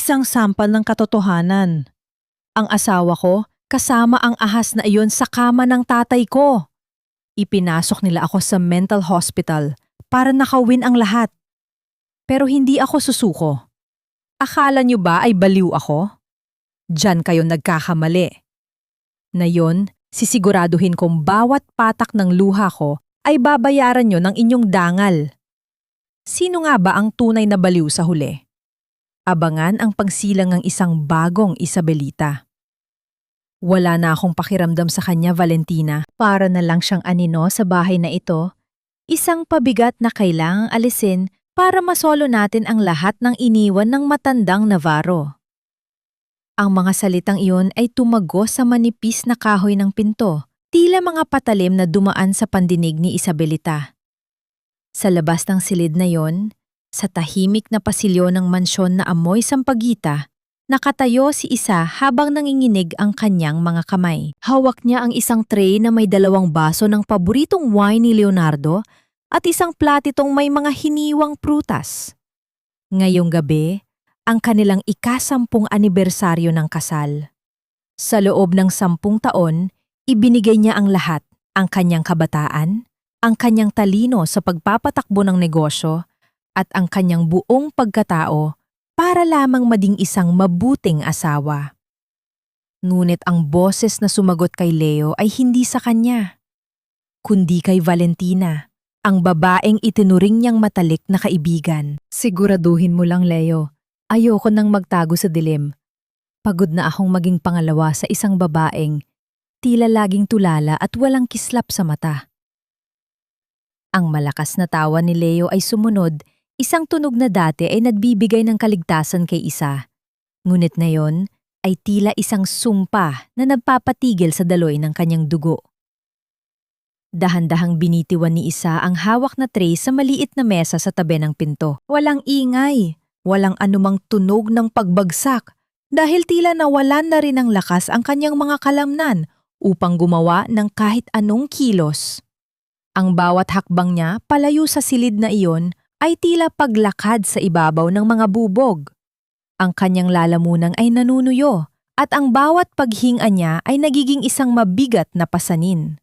Isang sampal ng katotohanan. Ang asawa ko, kasama ang ahas na iyon sa kama ng tatay ko. Ipinasok nila ako sa mental hospital para nakawin ang lahat. Pero hindi ako susuko. Akala niyo ba ay baliw ako? Diyan kayo nagkakamali. Na yon, sisiguraduhin kong bawat patak ng luha ko ay babayaran nyo ng inyong dangal. Sino nga ba ang tunay na baliw sa huli? Abangan ang pagsilang ng isang bagong Isabelita. Wala na akong pakiramdam sa kanya, Valentina. Para na lang siyang anino sa bahay na ito. Isang pabigat na kailangang alisin para masolo natin ang lahat ng iniwan ng matandang Navarro. Ang mga salitang iyon ay tumago sa manipis na kahoy ng pinto, tila mga patalim na dumaan sa pandinig ni Isabelita. Sa labas ng silid na yon, sa tahimik na pasilyo ng mansyon na amoy sampagita, nakatayo si Isa habang nanginginig ang kanyang mga kamay. Hawak niya ang isang tray na may 2 baso ng paboritong wine ni Leonardo at isang platitong may mga hiniwang prutas. Ngayong gabi, ang kanilang ika-10 anibersaryo ng kasal. Sa loob ng 10 taon, ibinigay niya ang lahat, ang kanyang kabataan, ang kanyang talino sa pagpapatakbo ng negosyo, at ang kanyang buong pagkatao para lamang maging isang mabuting asawa. Ngunit ang boses na sumagot kay Leo ay hindi sa kanya, kundi kay Valentina, ang babaeng itinuring niyang matalik na kaibigan. Siguraduhin mo lang, Leo, ayoko nang magtago sa dilim. Pagod na akong maging pangalawa sa isang babaeng tila laging tulala at walang kislap sa mata. Ang malakas na tawa ni Leo ay sumunod, isang tunog na dati ay nagbibigay ng kaligtasan kay Isa. Ngunit ngayon ay tila isang sumpa na nagpapatigil sa daloy ng kanyang dugo. Dahan-dahang binitiwan ni Isa ang hawak na tray sa maliit na mesa sa tabi ng pinto. Walang ingay, walang anumang tunog ng pagbagsak dahil tila nawalan na rin ng lakas ang kanyang mga kalamnan upang gumawa ng kahit anong kilos. Ang bawat hakbang niya palayo sa silid na iyon ay tila paglakad sa ibabaw ng mga bubog. Ang kanyang lalamunan ay nanunuyo at ang bawat paghinga niya ay nagiging isang mabigat na pasanin.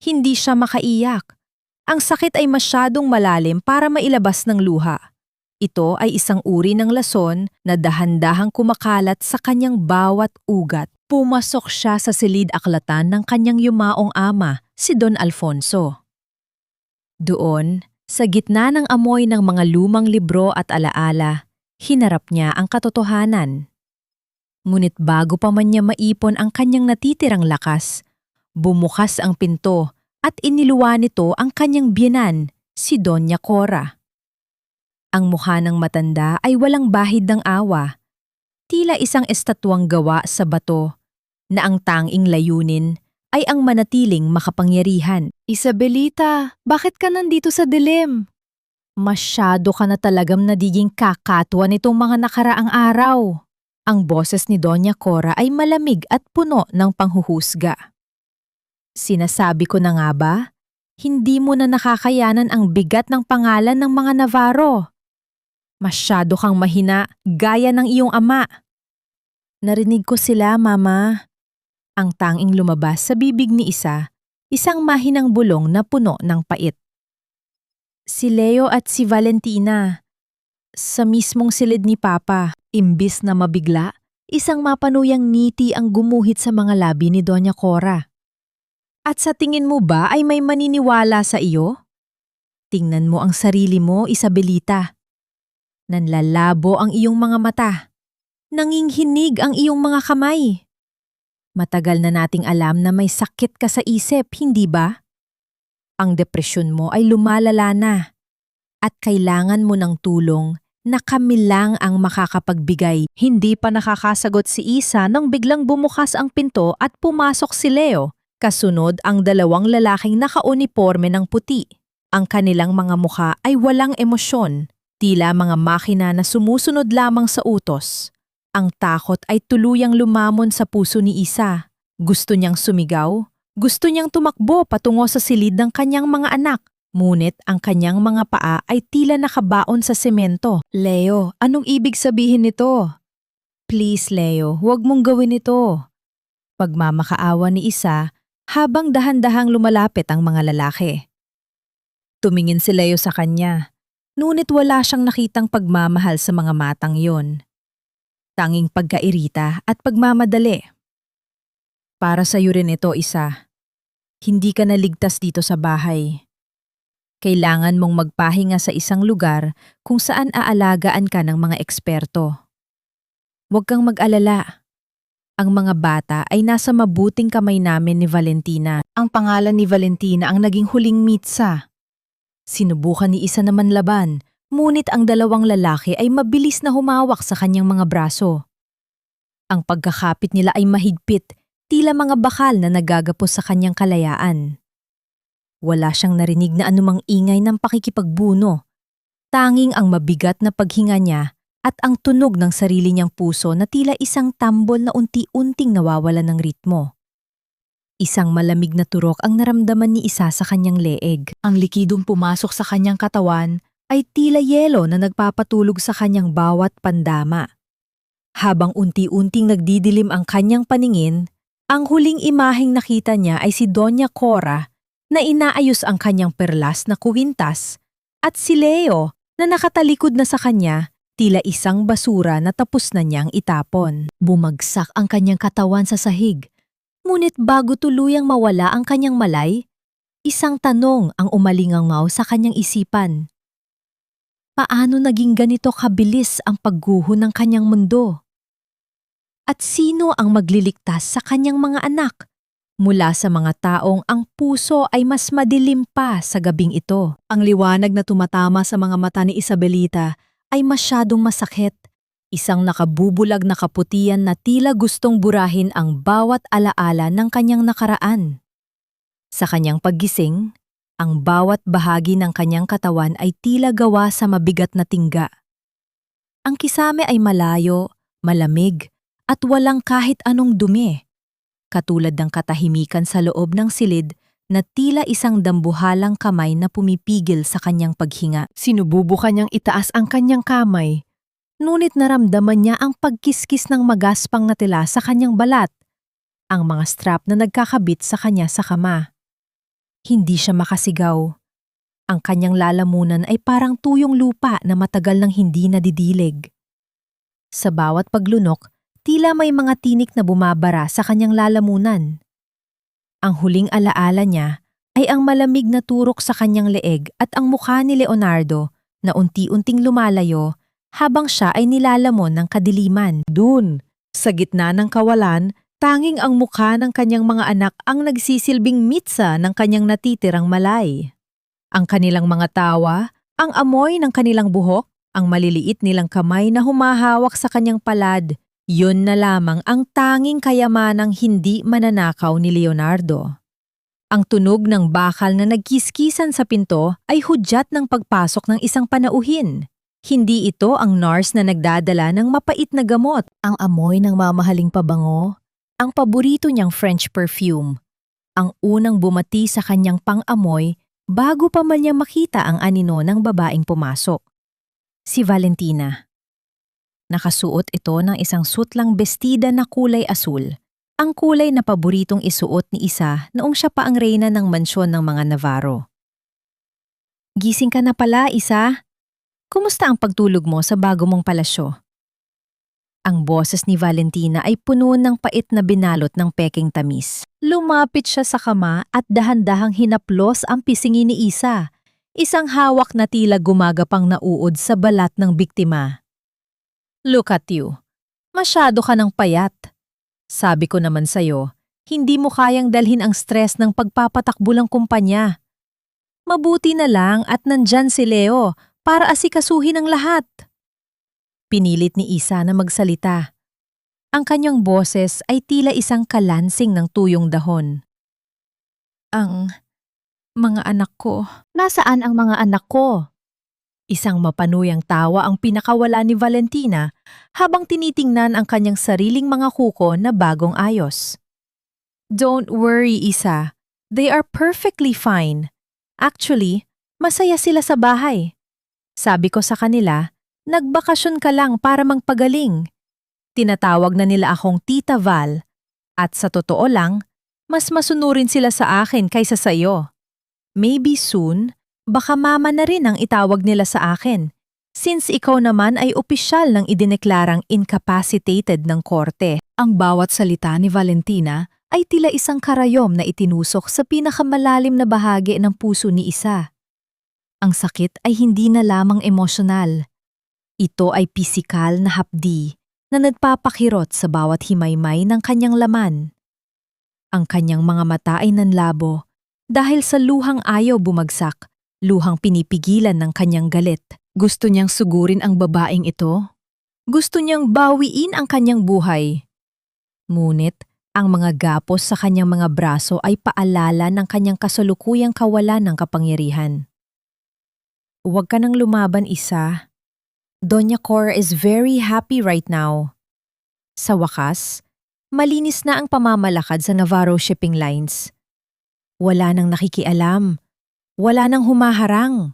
Hindi siya makaiyak. Ang sakit ay masyadong malalim para mailabas ng luha. Ito ay isang uri ng lason na dahan-dahang kumakalat sa kanyang bawat ugat. Pumasok siya sa silid-aklatan ng kanyang yumaong ama, si Don Alfonso. Doon, sa gitna ng amoy ng mga lumang libro at alaala, hinarap niya ang katotohanan. Ngunit bago pa man niya maipon ang kanyang natitirang lakas, bumukas ang pinto at iniluwa nito ang kanyang biyenan, si Doña Cora. Ang mukha ng matanda ay walang bahid ng awa, tila isang estatwang gawa sa bato na ang tanging layunin ay ang manatiling makapangyarihan. Isabelita, bakit ka nandito sa dilim? Masyado ka na talagang nagiging kakatwa nitong mga nakaraang araw. Ang boses ni Doña Cora ay malamig at puno ng panghuhusga. Sinasabi ko na nga ba? Hindi mo na nakakayanan ang bigat ng pangalan ng mga Navarro. Masyado kang mahina, gaya ng iyong ama. Narinig ko sila, Mama. Ang tanging lumabas sa bibig ni Isa, isang mahinang bulong na puno ng pait. Si Leo at si Valentina. Sa mismong silid ni Papa, imbis na mabigla, isang mapanuyang ngiti ang gumuhit sa mga labi ni Doña Cora. At sa tingin mo ba ay may maniniwala sa iyo? Tingnan mo ang sarili mo, Isabelita. Nanlalabo ang iyong mga mata. Nanginghinig ang iyong mga kamay. Matagal na nating alam na may sakit ka sa isip, hindi ba? Ang depresyon mo ay lumalala na. At kailangan mo ng tulong na kami lang ang makakapagbigay. Hindi pa nakakasagot si Isa nang biglang bumukas ang pinto at pumasok si Leo. Kasunod ang 2 lalaking nakauniporme ng puti. Ang kanilang mga mukha ay walang emosyon, tila mga makina na sumusunod lamang sa utos. Ang takot ay tuluyang lumamon sa puso ni Isa. Gusto niyang sumigaw, gusto niyang tumakbo patungo sa silid ng kanyang mga anak. Ngunit ang kanyang mga paa ay tila nakabaon sa semento. Leo, anong ibig sabihin nito? Please, Leo, huwag mong gawin ito. Pagmamakaawa ni isa habang dahan-dahang lumalapit ang mga lalaki. Tumingin si Leo sa kanya, ngunit wala siyang nakitang pagmamahal sa mga matang yon. Tanging pagkairita at pagmamadali. Para sa iyo rin ito, isa. Hindi ka naligtas dito sa bahay. Kailangan mong magpahinga sa isang lugar kung saan aalagaan ka ng mga eksperto. Huwag kang mag-alala. Ang mga bata ay nasa mabuting kamay namin ni Valentina. Ang pangalan ni Valentina ang naging huling mitsa. Sinubukan ni isa naman laban, ngunit ang dalawang lalaki ay mabilis na humawak sa kanyang mga braso. Ang pagkakapit nila ay mahigpit, tila mga bakal na nagagapos sa kanyang kalayaan. Wala siyang narinig na anumang ingay ng pakikipagbuno. Tanging ang mabigat na paghinga niya at ang tunog ng sarili niyang puso na tila isang tambol na unti-unting nawawala ng ritmo. Isang malamig na turok ang naramdaman ni isa sa kanyang leeg. Ang likidong pumasok sa kanyang katawan ay tila yelo na nagpapatulog sa kanyang bawat pandama. Habang unti-unting nagdidilim ang kanyang paningin, ang huling imaheng nakita niya ay si Doña Cora na inaayos ang kanyang perlas na kuwintas at si Leo na nakatalikod na sa kanya, tila isang basura na tapos na niyang itapon. Bumagsak ang kanyang katawan sa sahig, ngunit bago tuluyang mawala ang kanyang malay, isang tanong ang umalingangaw sa kanyang isipan. Paano naging ganito kabilis ang pagguho ng kanyang mundo? At sino ang magliligtas sa kanyang mga anak? Mula sa mga taong ang puso ay mas madilim pa sa gabing ito. Ang liwanag na tumatama sa mga mata ni Isabelita ay masyadong masakit. Isang nakabubulag na kaputian na tila gustong burahin ang bawat alaala ng kanyang nakaraan. Sa kanyang paggising, ang bawat bahagi ng kanyang katawan ay tila gawa sa mabigat na tingga. Ang kisame ay malayo, malamig, at walang kahit anong dumi. Katulad ng katahimikan sa loob ng silid na tila isang dambuhalang kamay na pumipigil sa kanyang paghinga. Sinububukan niyang itaas ang kanyang kamay, ngunit naramdaman niya ang pagkiskis ng magaspang na tela sa kanyang balat, ang mga strap na nagkakabit sa kanya sa kama. Hindi siya makasigaw. Ang kanyang lalamunan ay parang tuyong lupa na matagal nang hindi nadidilig. Sa bawat paglunok, tila may mga tinik na bumabara sa kanyang lalamunan. Ang huling alaala niya ay ang malamig na turok sa kanyang leeg at ang mukha ni Leonardo na unti-unting lumalayo habang siya ay nilalamon ng kadiliman. Dun, sa gitna ng kawalan, tanging ang mukha ng kanyang mga anak ang nagsisilbing mitsa ng kanyang natitirang malay. Ang kanilang mga tawa, ang amoy ng kanilang buhok, ang maliliit nilang kamay na humahawak sa kanyang palad, yun na lamang ang tanging kayamanang hindi mananakaw ni Leonardo. Ang tunog ng bakal na nagkiskisan sa pinto ay hudyat ng pagpasok ng isang panauhin. Hindi ito ang nurse na nagdadala ng mapait na gamot. Ang amoy ng mamahaling pabango, ang paborito niyang French perfume, ang unang bumati sa kanyang pang-amoy bago pa man niya makita ang anino ng babaeng pumasok. Si Valentina. Nakasuot ito ng isang sutlang bestida na kulay asul, ang kulay na paboritong isuot ni isa noong siya pa ang reyna ng mansyon ng mga Navarro. Gising ka na pala, Isa. Kumusta ang pagtulog mo sa bago mong palasyo? Ang boses ni Valentina ay puno ng pait na binalot ng peking tamis. Lumapit siya sa kama at dahan-dahang hinaplos ang pisngi ni Isa, isang hawak na tila gumagapang nauod sa balat ng biktima. Look at you. Masyado ka ng payat. Sabi ko naman sa'yo, hindi mo kayang dalhin ang stress ng pagpapatakbo ng kumpanya. Mabuti na lang at nandyan si Leo para asikasuhin ang lahat. Pinilit ni Isa na magsalita. Ang kanyang boses ay tila isang kalansing ng tuyong dahon. Ang mga anak ko. Nasaan ang mga anak ko? Isang mapanuyang tawa ang pinakawala ni Valentina habang tinitingnan ang kanyang sariling mga kuko na bagong ayos. Don't worry, Isa. They are perfectly fine. Actually, masaya sila sa bahay. Sabi ko sa kanila, nagbakasyon ka lang para magpagaling. Tinatawag na nila akong Tita Val. At sa totoo lang, mas masunurin sila sa akin kaysa sa iyo. Maybe soon, baka mama na rin ang itawag nila sa akin. Since ikaw naman ay opisyal ng idineklarang incapacitated ng korte. Ang bawat salita ni Valentina ay tila isang karayom na itinusok sa pinakamalalim na bahagi ng puso ni Isa. Ang sakit ay hindi na lamang emosyonal. Ito ay pisikal na hapdi na nagpapakirot sa bawat himaymay ng kanyang laman. Ang kanyang mga mata ay nanlabo dahil sa luhang ayaw bumagsak, luhang pinipigilan ng kanyang galit. Gusto niyang sugurin ang babaeng ito. Gusto niyang bawiin ang kanyang buhay. Ngunit, ang mga gapos sa kanyang mga braso ay paalala ng kanyang kasalukuyang kawalan ng kapangyarihan. Huwag ka nang lumaban, Isa. Doña Cora is very happy right now. Sa wakas, malinis na ang pamamalakad sa Navarro Shipping Lines. Wala nang nakikialam. Wala nang humaharang.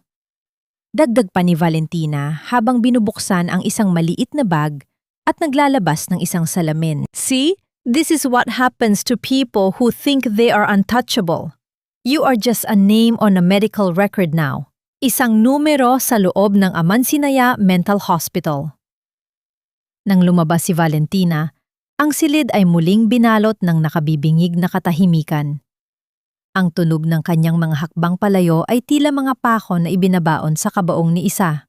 Dagdag pa ni Valentina habang binubuksan ang isang maliit na bag at naglalabas ng isang salamin. See? This is what happens to people who think they are untouchable. You are just a name on a medical record now. Isang numero sa loob ng Amansinaya Mental Hospital. Nang lumabas si Valentina, ang silid ay muling binalot ng nakabibingig na katahimikan. Ang tunog ng kanyang mga hakbang palayo ay tila mga pahon na ibinabaon sa kabaong ni Isa.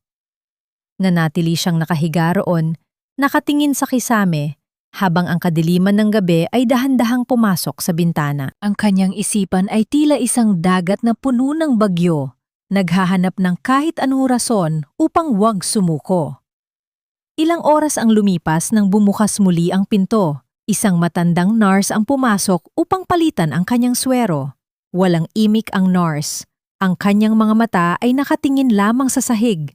Nanatili siyang nakahiga roon, nakatingin sa kisame, habang ang kadiliman ng gabi ay dahan-dahang pumasok sa bintana. Ang kanyang isipan ay tila isang dagat na puno ng bagyo, naghahanap ng kahit anong rason upang huwag sumuko. Ilang oras ang lumipas nang bumukas muli ang pinto. Isang matandang nurse ang pumasok upang palitan ang kanyang swero. Walang imik ang nurse. Ang kanyang mga mata ay nakatingin lamang sa sahig.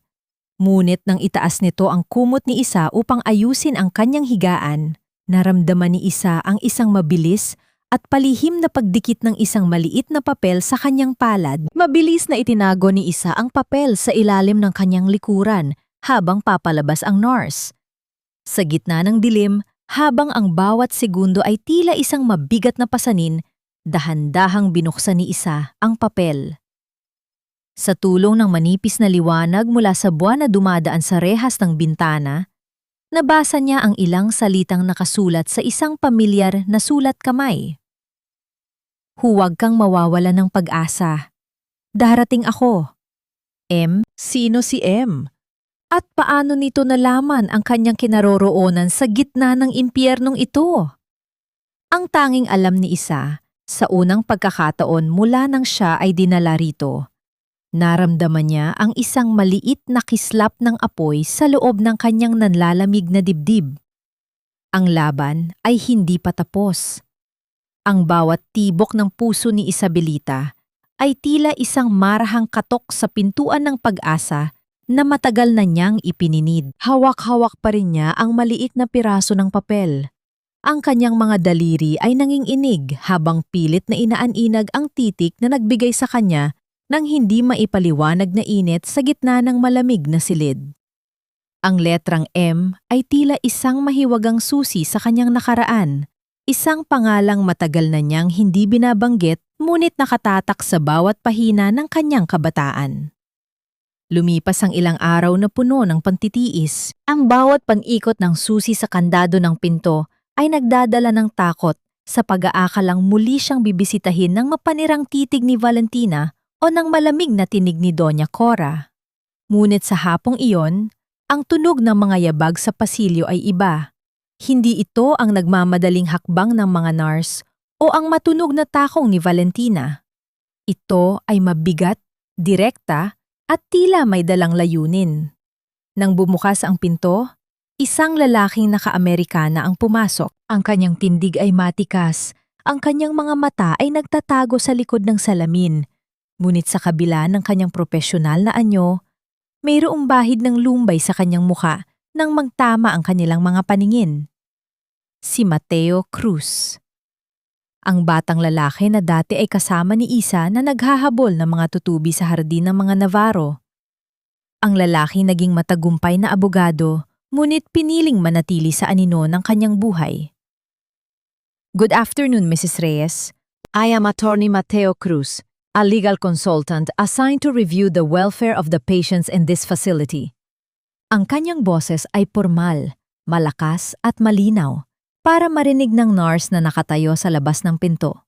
Ngunit nang itaas nito ang kumot ni Isa upang ayusin ang kanyang higaan, naramdaman ni Isa ang isang mabilis at palihim na pagdikit ng isang maliit na papel sa kanyang palad. Mabilis na itinago ni Isa ang papel sa ilalim ng kanyang likuran habang papalabas ang nurse. Sa gitna ng dilim, habang ang bawat segundo ay tila isang mabigat na pasanin, dahan-dahang binuksan ni Isa ang papel. Sa tulong ng manipis na liwanag mula sa buwan na dumadaan sa rehas ng bintana, nabasa niya ang ilang salitang nakasulat sa isang pamilyar na sulat kamay. Huwag kang mawawala ng pag-asa. Darating ako. M? Sino si M? At paano nito nalaman ang kanyang kinaroroonan sa gitna ng impyernong ito? Ang tanging alam ni Isa, sa unang pagkakataon mula nang siya ay dinala rito, naramdaman niya ang isang maliit na kislap ng apoy sa loob ng kanyang nanlalamig na dibdib. Ang laban ay hindi pa tapos. Ang bawat tibok ng puso ni Isabelita ay tila isang marahang katok sa pintuan ng pag-asa na matagal na niyang ipininid. Hawak-hawak pa rin niya ang maliit na piraso ng papel. Ang kanyang mga daliri ay nanginginig habang pilit na inaaninag ang titik na nagbigay sa kanya nang hindi maipaliwanag na init sa gitna ng malamig na silid. Ang letrang M ay tila isang mahiwagang susi sa kanyang nakaraan, isang pangalang matagal na niyang hindi binabanggit ngunit nakatatak sa bawat pahina ng kanyang kabataan. Lumipas ang ilang araw na puno ng pantitiis. Ang bawat pang-ikot ng susi sa kandado ng pinto ay nagdadala ng takot sa pag-aakalang muli siyang bibisitahin ng mapanirang titig ni Valentina o ng malamig na tinig ni Doña Cora. Ngunit sa hapong iyon, ang tunog ng mga yabag sa pasilyo ay iba. Hindi ito ang nagmamadaling hakbang ng mga nurse o ang matunog na takong ni Valentina. Ito ay mabigat, direkta, at tila may dalang layunin. Nang bumukas ang pinto, isang lalaking naka-Amerikana ang pumasok. Ang kanyang tindig ay matikas, ang kanyang mga mata ay nagtatago sa likod ng salamin. Ngunit sa kabila ng kanyang propesyonal na anyo, mayroong bahid ng lumbay sa kanyang muka nang magtama ang kanilang mga paningin. Si Mateo Cruz. Ang batang lalaki na dati ay kasama ni Isa na naghahabol ng mga tutubi sa hardin ng mga Navarro. Ang lalaki naging matagumpay na abogado Ngunit piniling manatili sa anino ng kanyang buhay. Good afternoon, Mrs. Reyes. I am Attorney Mateo Cruz, a legal consultant assigned to review the welfare of the patients in this facility. Ang kanyang boses ay pormal, malakas at malinaw para marinig ng nurse na nakatayo sa labas ng pinto.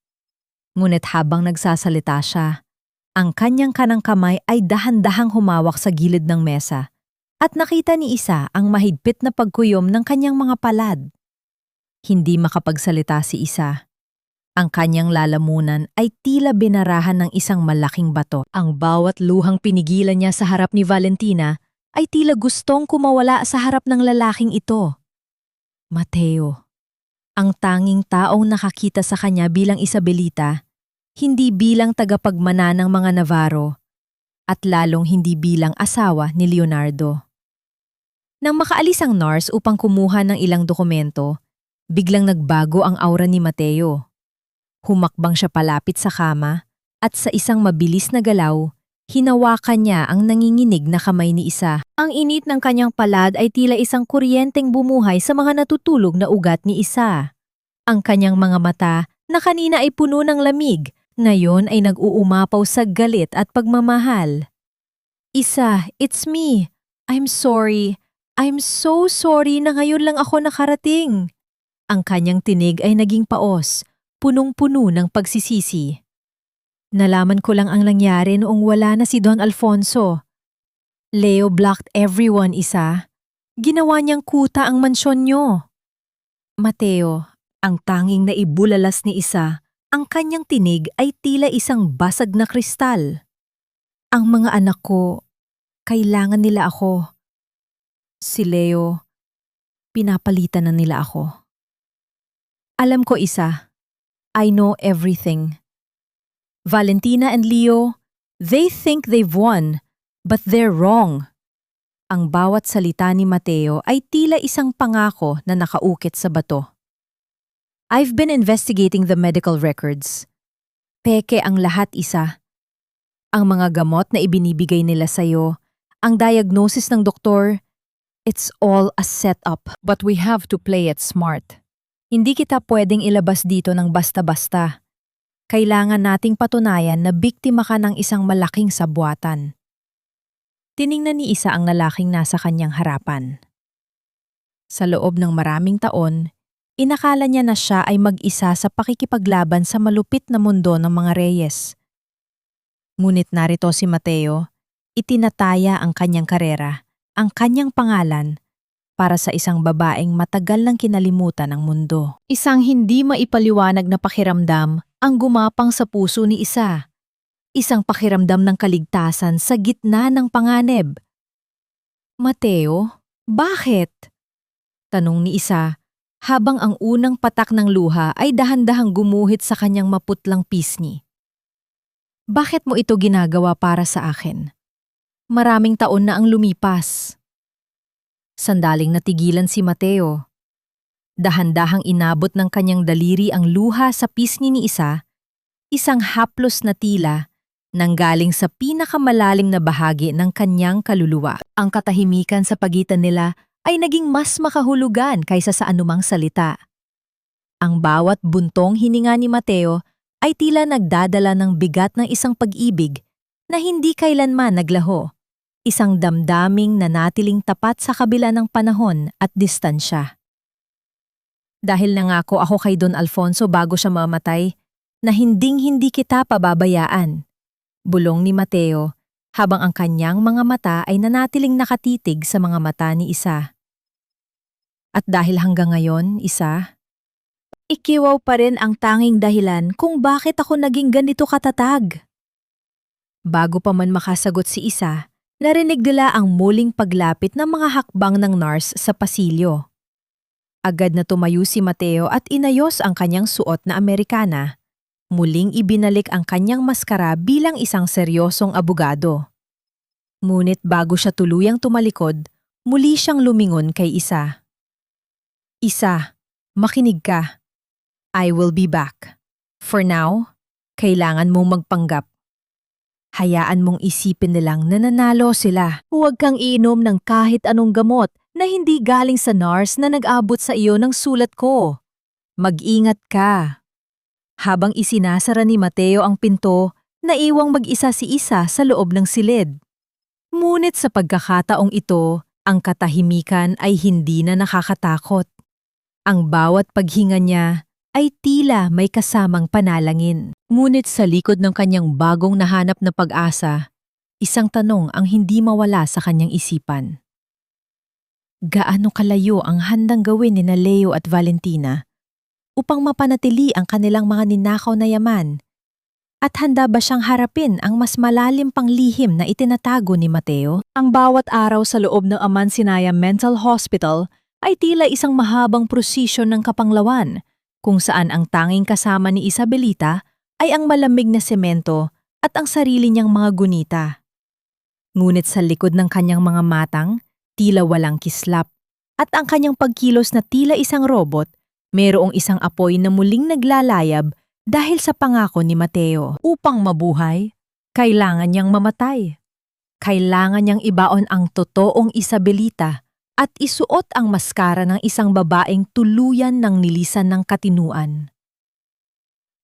Ngunit habang nagsasalita siya, ang kanyang kanang kamay ay dahan-dahang humawak sa gilid ng mesa at nakita ni Isa ang mahigpit na pagkuyom ng kanyang mga palad. Hindi makapagsalita si Isa. Ang kanyang lalamunan ay tila binarahan ng isang malaking bato. Ang bawat luhang pinigilan niya sa harap ni Valentina ay tila gustong kumawala sa harap ng lalaking ito. Mateo, ang tanging taong nakakita sa kanya bilang Isabelita, hindi bilang tagapagmana ng mga Navarro, at lalong hindi bilang asawa ni Leonardo. Nang makaalis ang nurse upang kumuha ng ilang dokumento, biglang nagbago ang aura ni Mateo. Humakbang siya palapit sa kama at sa isang mabilis na galaw, hinawakan niya ang nanginginig na kamay ni Isa. Ang init ng kanyang palad ay tila isang kuryenteng bumuhay sa mga natutulog na ugat ni Isa. Ang kanyang mga mata na kanina ay puno ng lamig, ngayon ay nag-uumapaw sa galit at pagmamahal. Isa, it's me. I'm sorry. I'm so sorry na ngayon lang ako nakarating. Ang kanyang tinig ay naging paos, punong-puno ng pagsisisi. Nalaman ko lang ang nangyari noong wala na si Don Alfonso. Leo blocked everyone, Isa. Ginawa niyang kuta ang mansyon niyo. Mateo, ang tanging naibulalas ni Isa, ang kanyang tinig ay tila isang basag na kristal. Ang mga anak ko, kailangan nila ako. Si Leo, pinapalitan na nila ako. Alam ko, Isa. I know everything. Valentina and Leo, they think they've won, but they're wrong. Ang bawat salita ni Mateo ay tila isang pangako na nakaukit sa bato. I've been investigating the medical records. Peke ang lahat, Isa. Ang mga gamot na ibinibigay nila sa'yo, ang diagnosis ng doktor, it's all a setup, but we have to play it smart. Hindi kita pwedeng ilabas dito ng basta-basta. Kailangan nating patunayan na biktima ka ng isang malaking sabwatan. Tiningnan ni Isa ang lalaking nasa kanyang harapan. Sa loob ng maraming taon, inakala niya na siya ay mag-isa sa pakikipaglaban sa malupit na mundo ng mga Reyes. Ngunit narito si Mateo, itinataya ang kanyang karera, ang kanyang pangalan, para sa isang babaeng matagal nang kinalimutan ng mundo. Isang hindi maipaliwanag na pakiramdam ang gumapang sa puso ni Isa. Isang pakiramdam ng kaligtasan sa gitna ng panganib. Mateo, bakit? Tanong ni Isa, habang ang unang patak ng luha ay dahan-dahang gumuhit sa kanyang maputlang pisngi. Bakit mo ito ginagawa para sa akin? Maraming taon na ang lumipas. Sandaling natigilan si Mateo. Dahan-dahang inabot ng kanyang daliri ang luha sa pisngi ni Isa, isang haplos na tila nanggaling sa pinakamalalim na bahagi ng kanyang kaluluwa. Ang katahimikan sa pagitan nila ay naging mas makahulugan kaysa sa anumang salita. Ang bawat buntong hininga ni Mateo ay tila nagdadala ng bigat ng isang pag-ibig na hindi kailanman naglaho. Isang damdaming nanatiling tapat sa kabila ng panahon at distansya. Dahil nangako ako kay Don Alfonso bago siya mamatay, na hinding-hindi kita pababayaan. Bulong ni Mateo, habang ang kanyang mga mata ay nanatiling nakatitig sa mga mata ni Isa. At dahil hanggang ngayon, Isa, ikiwaw pa rin ang tanging dahilan kung bakit ako naging ganito katatag. Bago pa man makasagot si Isa, narinig nila ang muling paglapit ng mga hakbang ng nurse sa pasilyo. Agad na tumayo si Mateo at inayos ang kanyang suot na Amerikana. Muling ibinalik ang kanyang maskara bilang isang seryosong abogado. Ngunit bago siya tuluyang tumalikod, muli siyang lumingon kay Isa. Isa, makinig ka. I will be back. For now, kailangan mong magpanggap. Hayaan mong isipin nilang nananalo sila. Huwag kang iinom ng kahit anong gamot na hindi galing sa nurse na nag-abot sa iyo ng sulat ko. Mag-ingat ka. Habang isinasara ni Mateo ang pinto, naiwang mag-isa si Isa sa loob ng silid. Ngunit sa pagkakataong ito, ang katahimikan ay hindi na nakakatakot. Ang bawat paghinga niya ay tila may kasamang panalangin. Ngunit sa likod ng kanyang bagong nahanap na pag-asa, isang tanong ang hindi mawala sa kanyang isipan. Gaano kalayo ang handang gawin ni Leo at Valentina upang mapanatili ang kanilang mga ninakaw na yaman? At handa ba siyang harapin ang mas malalim pang lihim na itinatago ni Mateo? Ang bawat araw sa loob ng Amansinaya Mental Hospital ay tila isang mahabang prosesyon ng kapanglawan, kung saan ang tanging kasama ni Isabelita ay ang malamig na semento at ang sarili niyang mga gunita. Ngunit sa likod ng kanyang mga matang, tila walang kislap, at ang kanyang pagkilos na tila isang robot, mayroong isang apoy na muling naglalayab dahil sa pangako ni Mateo. Upang mabuhay, kailangan niyang mamatay. Kailangan niyang ibaon ang totoong Isabelita at isuot ang maskara ng isang babaeng tuluyan ng nilisan ng katinuan.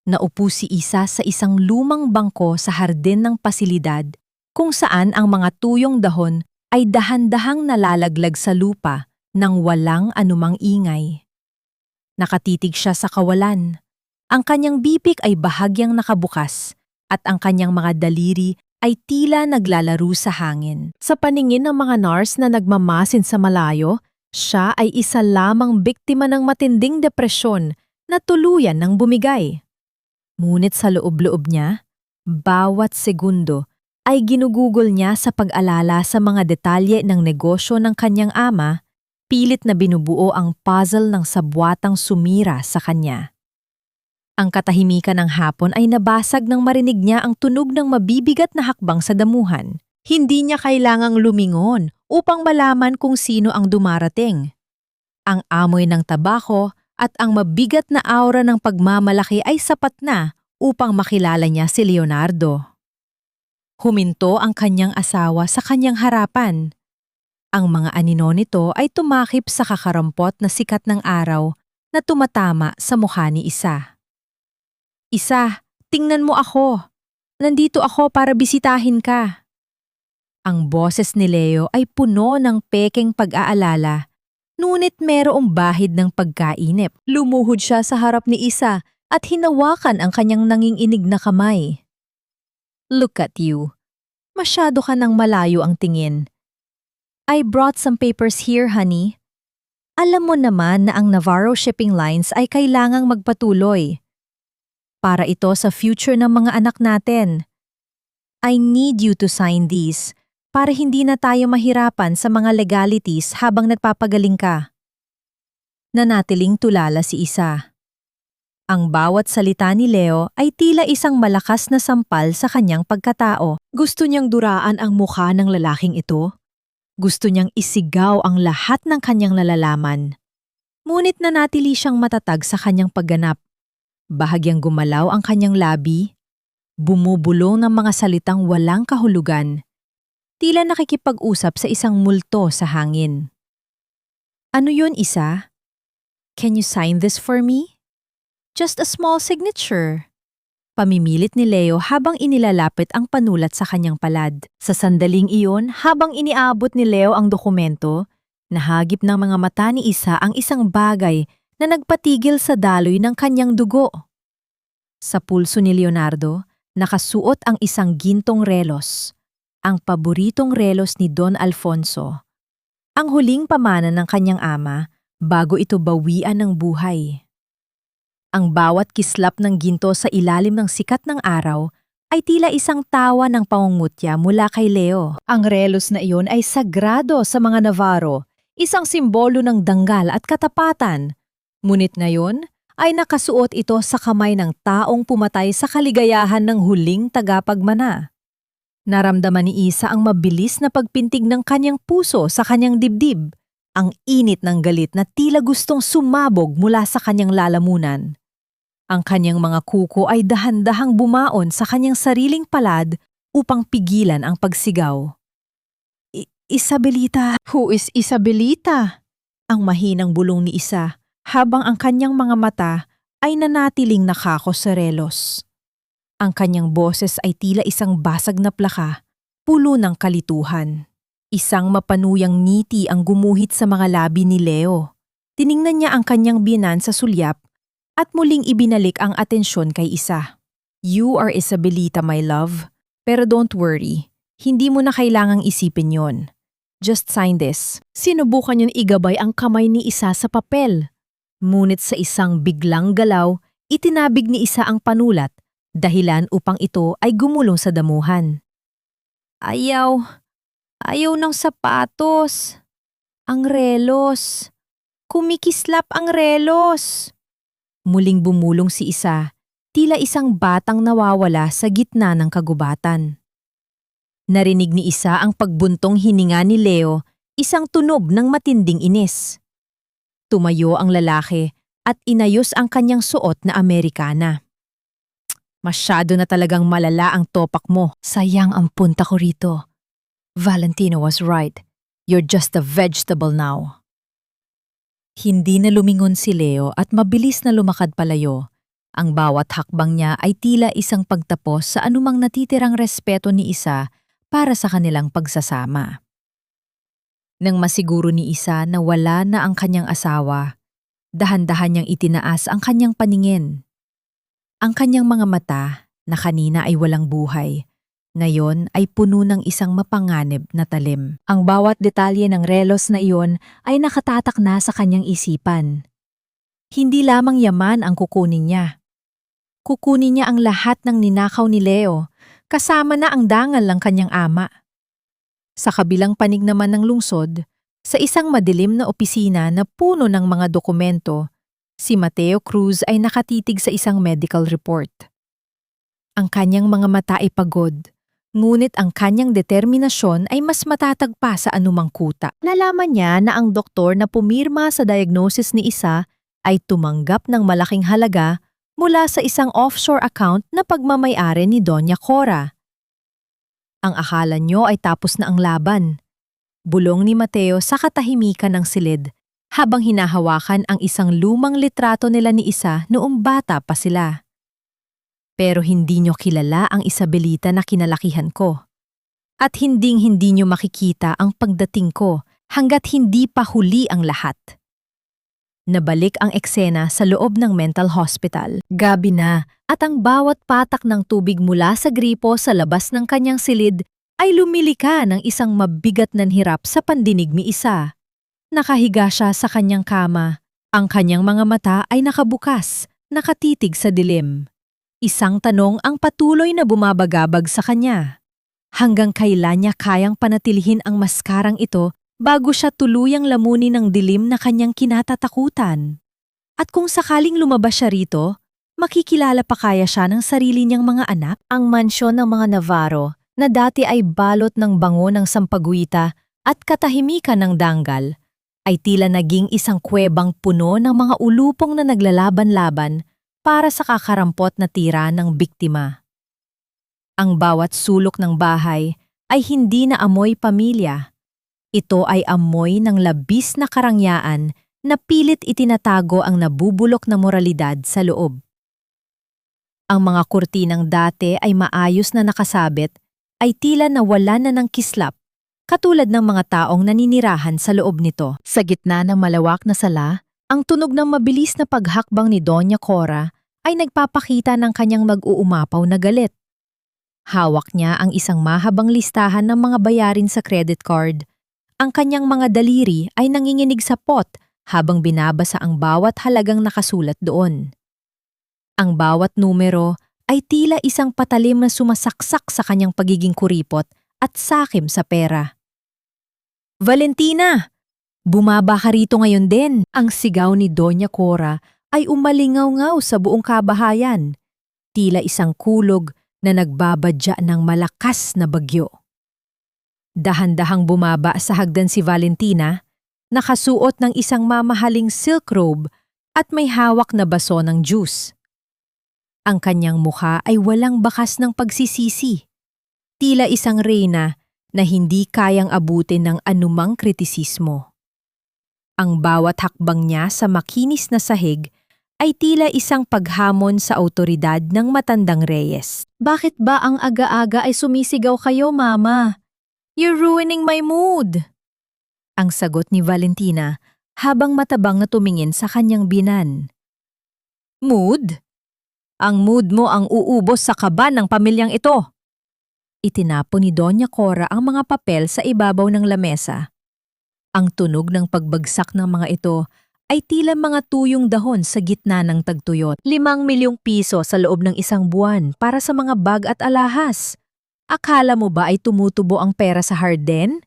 Naupo si Isa sa isang lumang bangko sa hardin ng pasilidad kung saan ang mga tuyong dahon ay dahan-dahang nalalaglag sa lupa nang walang anumang ingay. Nakatitig siya sa kawalan. Ang kanyang bibig ay bahagyang nakabukas at ang kanyang mga daliri ay tila naglalaro sa hangin. Sa paningin ng mga nurse na nagmamasin sa malayo, siya ay isa lamang biktima ng matinding depresyon na tuluyan ng bumigay. Ngunit sa loob-loob niya, bawat segundo ay ginugugol niya sa pag-alala sa mga detalye ng negosyo ng kanyang ama, pilit na binubuo ang puzzle ng sabwatang sumira sa kanya. Ang katahimikan ng hapon ay nabasag nang marinig niya ang tunog ng mabibigat na hakbang sa damuhan. Hindi niya kailangang lumingon upang malaman kung sino ang dumarating. Ang amoy ng tabako at ang mabigat na aura ng pagmamalaki ay sapat na upang makilala niya si Leonardo. Huminto ang kanyang asawa sa kanyang harapan. Ang mga anino nito ay tumakip sa kakarampot na sikat ng araw na tumatama sa mukha ni Isa. Isa, tingnan mo ako. Nandito ako para bisitahin ka. Ang boses ni Leo ay puno ng pekeng pag-aalala, ngunit merong bahid ng pagkainip. Lumuhod siya sa harap ni Isa at hinawakan ang kanyang nanginginig na kamay. Look at you. Masyado ka nang malayo ang tingin. I brought some papers here, honey. Alam mo naman na ang Navarro Shipping Lines ay kailangang magpatuloy. Para ito sa future ng mga anak natin. I need you to sign these para hindi na tayo mahirapan sa mga legalities habang nagpapagaling ka. Nanatiling tulala si Isa. Ang bawat salita ni Leo ay tila isang malakas na sampal sa kanyang pagkatao. Gusto niyang duraan ang mukha ng lalaking ito. Gusto niyang isigaw ang lahat ng kanyang nalalaman. Ngunit nanatili siyang matatag sa kanyang pagganap. Bahagyang gumalaw ang kanyang labi, bumubulong ng mga salitang walang kahulugan, tila nakikipag-usap sa isang multo sa hangin. Ano yun, Isa? Can you sign this for me? Just a small signature. Pamimilit ni Leo habang inilalapit ang panulat sa kanyang palad. Sa sandaling iyon, habang iniabot ni Leo ang dokumento, nahagip ng mga mata ni Isa ang isang bagay na nagpatigil sa daloy ng kanyang dugo. Sa pulso ni Leonardo, nakasuot ang isang gintong relos, ang paboritong relos ni Don Alfonso. Ang huling pamana ng kanyang ama bago ito bawian ng buhay. Ang bawat kislap ng ginto sa ilalim ng sikat ng araw ay tila isang tawa ng pangungutya mula kay Leo. Ang relos na iyon ay sagrado sa mga Navarro, isang simbolo ng danggal at katapatan. Ngunit ngayon ay nakasuot ito sa kamay ng taong pumatay sa kaligayahan ng huling tagapagmana. Naramdaman ni Isa ang mabilis na pagpintig ng kanyang puso sa kanyang dibdib, ang init ng galit na tila gustong sumabog mula sa kanyang lalamunan. Ang kanyang mga kuko ay dahan-dahang bumaon sa kanyang sariling palad upang pigilan ang pagsigaw. Isabelita! Who is Isabelita? Ang mahinang bulong ni isa habang ang kanyang mga mata ay nanatiling nakako sa relos. Ang kanyang boses ay tila isang basag na plaka, pulo ng kalituhan. Isang mapanuyang ngiti ang gumuhit sa mga labi ni Leo. Tiningnan niya ang kanyang biyenan sa sulyap at muling ibinalik ang atensyon kay isa. You are Isabelita, my love. Pero don't worry, hindi mo na kailangang isipin yon. Just sign this. Sinubukan niyang igabay ang kamay ni isa sa papel. Ngunit sa isang biglang galaw, itinabig ni isa ang panulat, dahilan upang ito ay gumulong sa damuhan. Ayaw ng sapatos. Ang relos. Kumikislap ang relos. Muling bumulong si isa, tila isang batang nawawala sa gitna ng kagubatan. Narinig ni isa ang pagbuntong hininga ni Leo, isang tunog ng matinding inis. Tumayo ang lalaki at inayos ang kanyang suot na Amerikana. Masyado na talagang malala ang topak mo. Sayang ang punta ko rito. Valentino was right. You're just a vegetable now. Hindi na lumingon si Leo at mabilis na lumakad palayo. Ang bawat hakbang niya ay tila isang pagtapos sa anumang natitirang respeto ni isa para sa kanilang pagsasama. Nang masiguro ni isa na wala na ang kanyang asawa, dahan-dahan niyang itinaas ang kanyang paningin. Ang kanyang mga mata, na kanina ay walang buhay, ngayon ay puno ng isang mapanganib na talim. Ang bawat detalye ng relos na iyon ay nakatatak na sa kanyang isipan. Hindi lamang yaman ang kukunin niya. Kukunin niya ang lahat ng ninakaw ni Leo, kasama na ang dangal ng kanyang ama. Sa kabilang panig naman ng lungsod, sa isang madilim na opisina na puno ng mga dokumento, si Mateo Cruz ay nakatitig sa isang medical report. Ang kanyang mga mata ay pagod, ngunit ang kanyang determinasyon ay mas matatag pa sa anumang kuta. Nalaman niya na ang doktor na pumirma sa diagnosis ni isa ay tumanggap ng malaking halaga mula sa isang offshore account na pagmamay-ari ni Doña Cora. Ang akala nyo ay tapos na ang laban. Bulong ni Mateo sa katahimikan ng silid habang hinahawakan ang isang lumang litrato nila ni isa noong bata pa sila. Pero hindi nyo kilala ang Isabelita na kinalakihan ko. At hinding-hindi nyo makikita ang pagdating ko hanggat hindi pa huli ang lahat. Nabalik ang eksena sa loob ng mental hospital. Gabi na at ang bawat patak ng tubig mula sa gripo sa labas ng kanyang silid ay lumilika ng isang mabigat na hirap sa pandinig ni isa. Nakahiga siya sa kanyang kama. Ang kanyang mga mata ay nakabukas, nakatitig sa dilim. Isang tanong ang patuloy na bumabagabag sa kanya. Hanggang kailan niya kayang panatilihin ang maskarang ito bago siya tuluyang lamunin ng dilim na kanyang kinatatakutan? At kung sakaling lumabas siya rito, makikilala pa kaya siya ng sarili niyang mga anak? Ang mansyon ng mga Navarro na dati ay balot ng bango ng sampaguita at katahimikan ng danggal, ay tila naging isang kuwebang puno ng mga ulupong na naglalaban-laban para sa kakarampot na tira ng biktima. Ang bawat sulok ng bahay ay hindi na amoy pamilya. Ito ay amoy ng labis na karangyaan na pilit itinatago ang nabubulok na moralidad sa loob. Ang mga kurtinang dati ay maayos na nakasabit ay tila nawala na ng kislap, katulad ng mga taong naninirahan sa loob nito. Sa gitna ng malawak na sala, ang tunog ng mabilis na paghakbang ni Doña Cora ay nagpapakita ng kanyang mag-uumapaw na galit. Hawak niya ang isang mahabang listahan ng mga bayarin sa credit card. Ang kanyang mga daliri ay nanginginig sa pot habang binabasa ang bawat halagang nakasulat doon. Ang bawat numero ay tila isang patalim na sumasaksak sa kanyang pagiging kuripot at sakim sa pera. Valentina! Bumaba ka rito ngayon din! Ang sigaw ni Doña Cora ay umalingaw-ngaw sa buong kabahayan, tila isang kulog na nagbabadya ng malakas na bagyo. Dahan-dahang bumaba sa hagdan si Valentina, nakasuot ng isang mamahaling silk robe at may hawak na baso ng juice. Ang kanyang mukha ay walang bakas ng pagsisisi. Tila isang reyna na hindi kayang abutin ng anumang kritisismo. Ang bawat hakbang niya sa makinis na sahig ay tila isang paghamon sa awtoridad ng matandang Reyes. Bakit ba ang aga-aga ay sumisigaw kayo, Mama? You're ruining my mood! Ang sagot ni Valentina habang matabang na tumingin sa kanyang binan. Mood? Ang mood mo ang uubos sa kaba ng pamilyang ito. Itinapon ni Doña Cora ang mga papel sa ibabaw ng lamesa. Ang tunog ng pagbagsak ng mga ito ay tila mga tuyong dahon sa gitna ng tagtuyot. 5 milyong piso sa loob ng isang buwan para sa mga bag at alahas. Akala mo ba ay tumutubo ang pera sa Harden?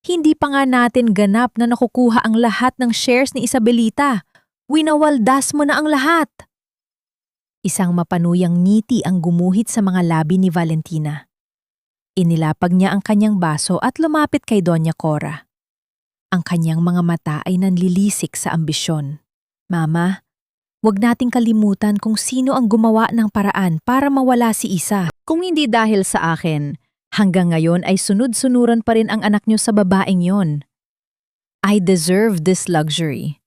Hindi pa nga natin ganap na nakukuha ang lahat ng shares ni Isabelita. Winawaldas mo na ang lahat. Isang mapanuyang ngiti ang gumuhit sa mga labi ni Valentina. Inilapag niya ang kanyang baso at lumapit kay Doña Cora. Ang kanyang mga mata ay nanlilisik sa ambisyon. Mama, wag nating kalimutan kung sino ang gumawa ng paraan para mawala si Isa. Kung hindi dahil sa akin, hanggang ngayon ay sunod-sunuran pa rin ang anak niyo sa babaeng yon. I deserve this luxury.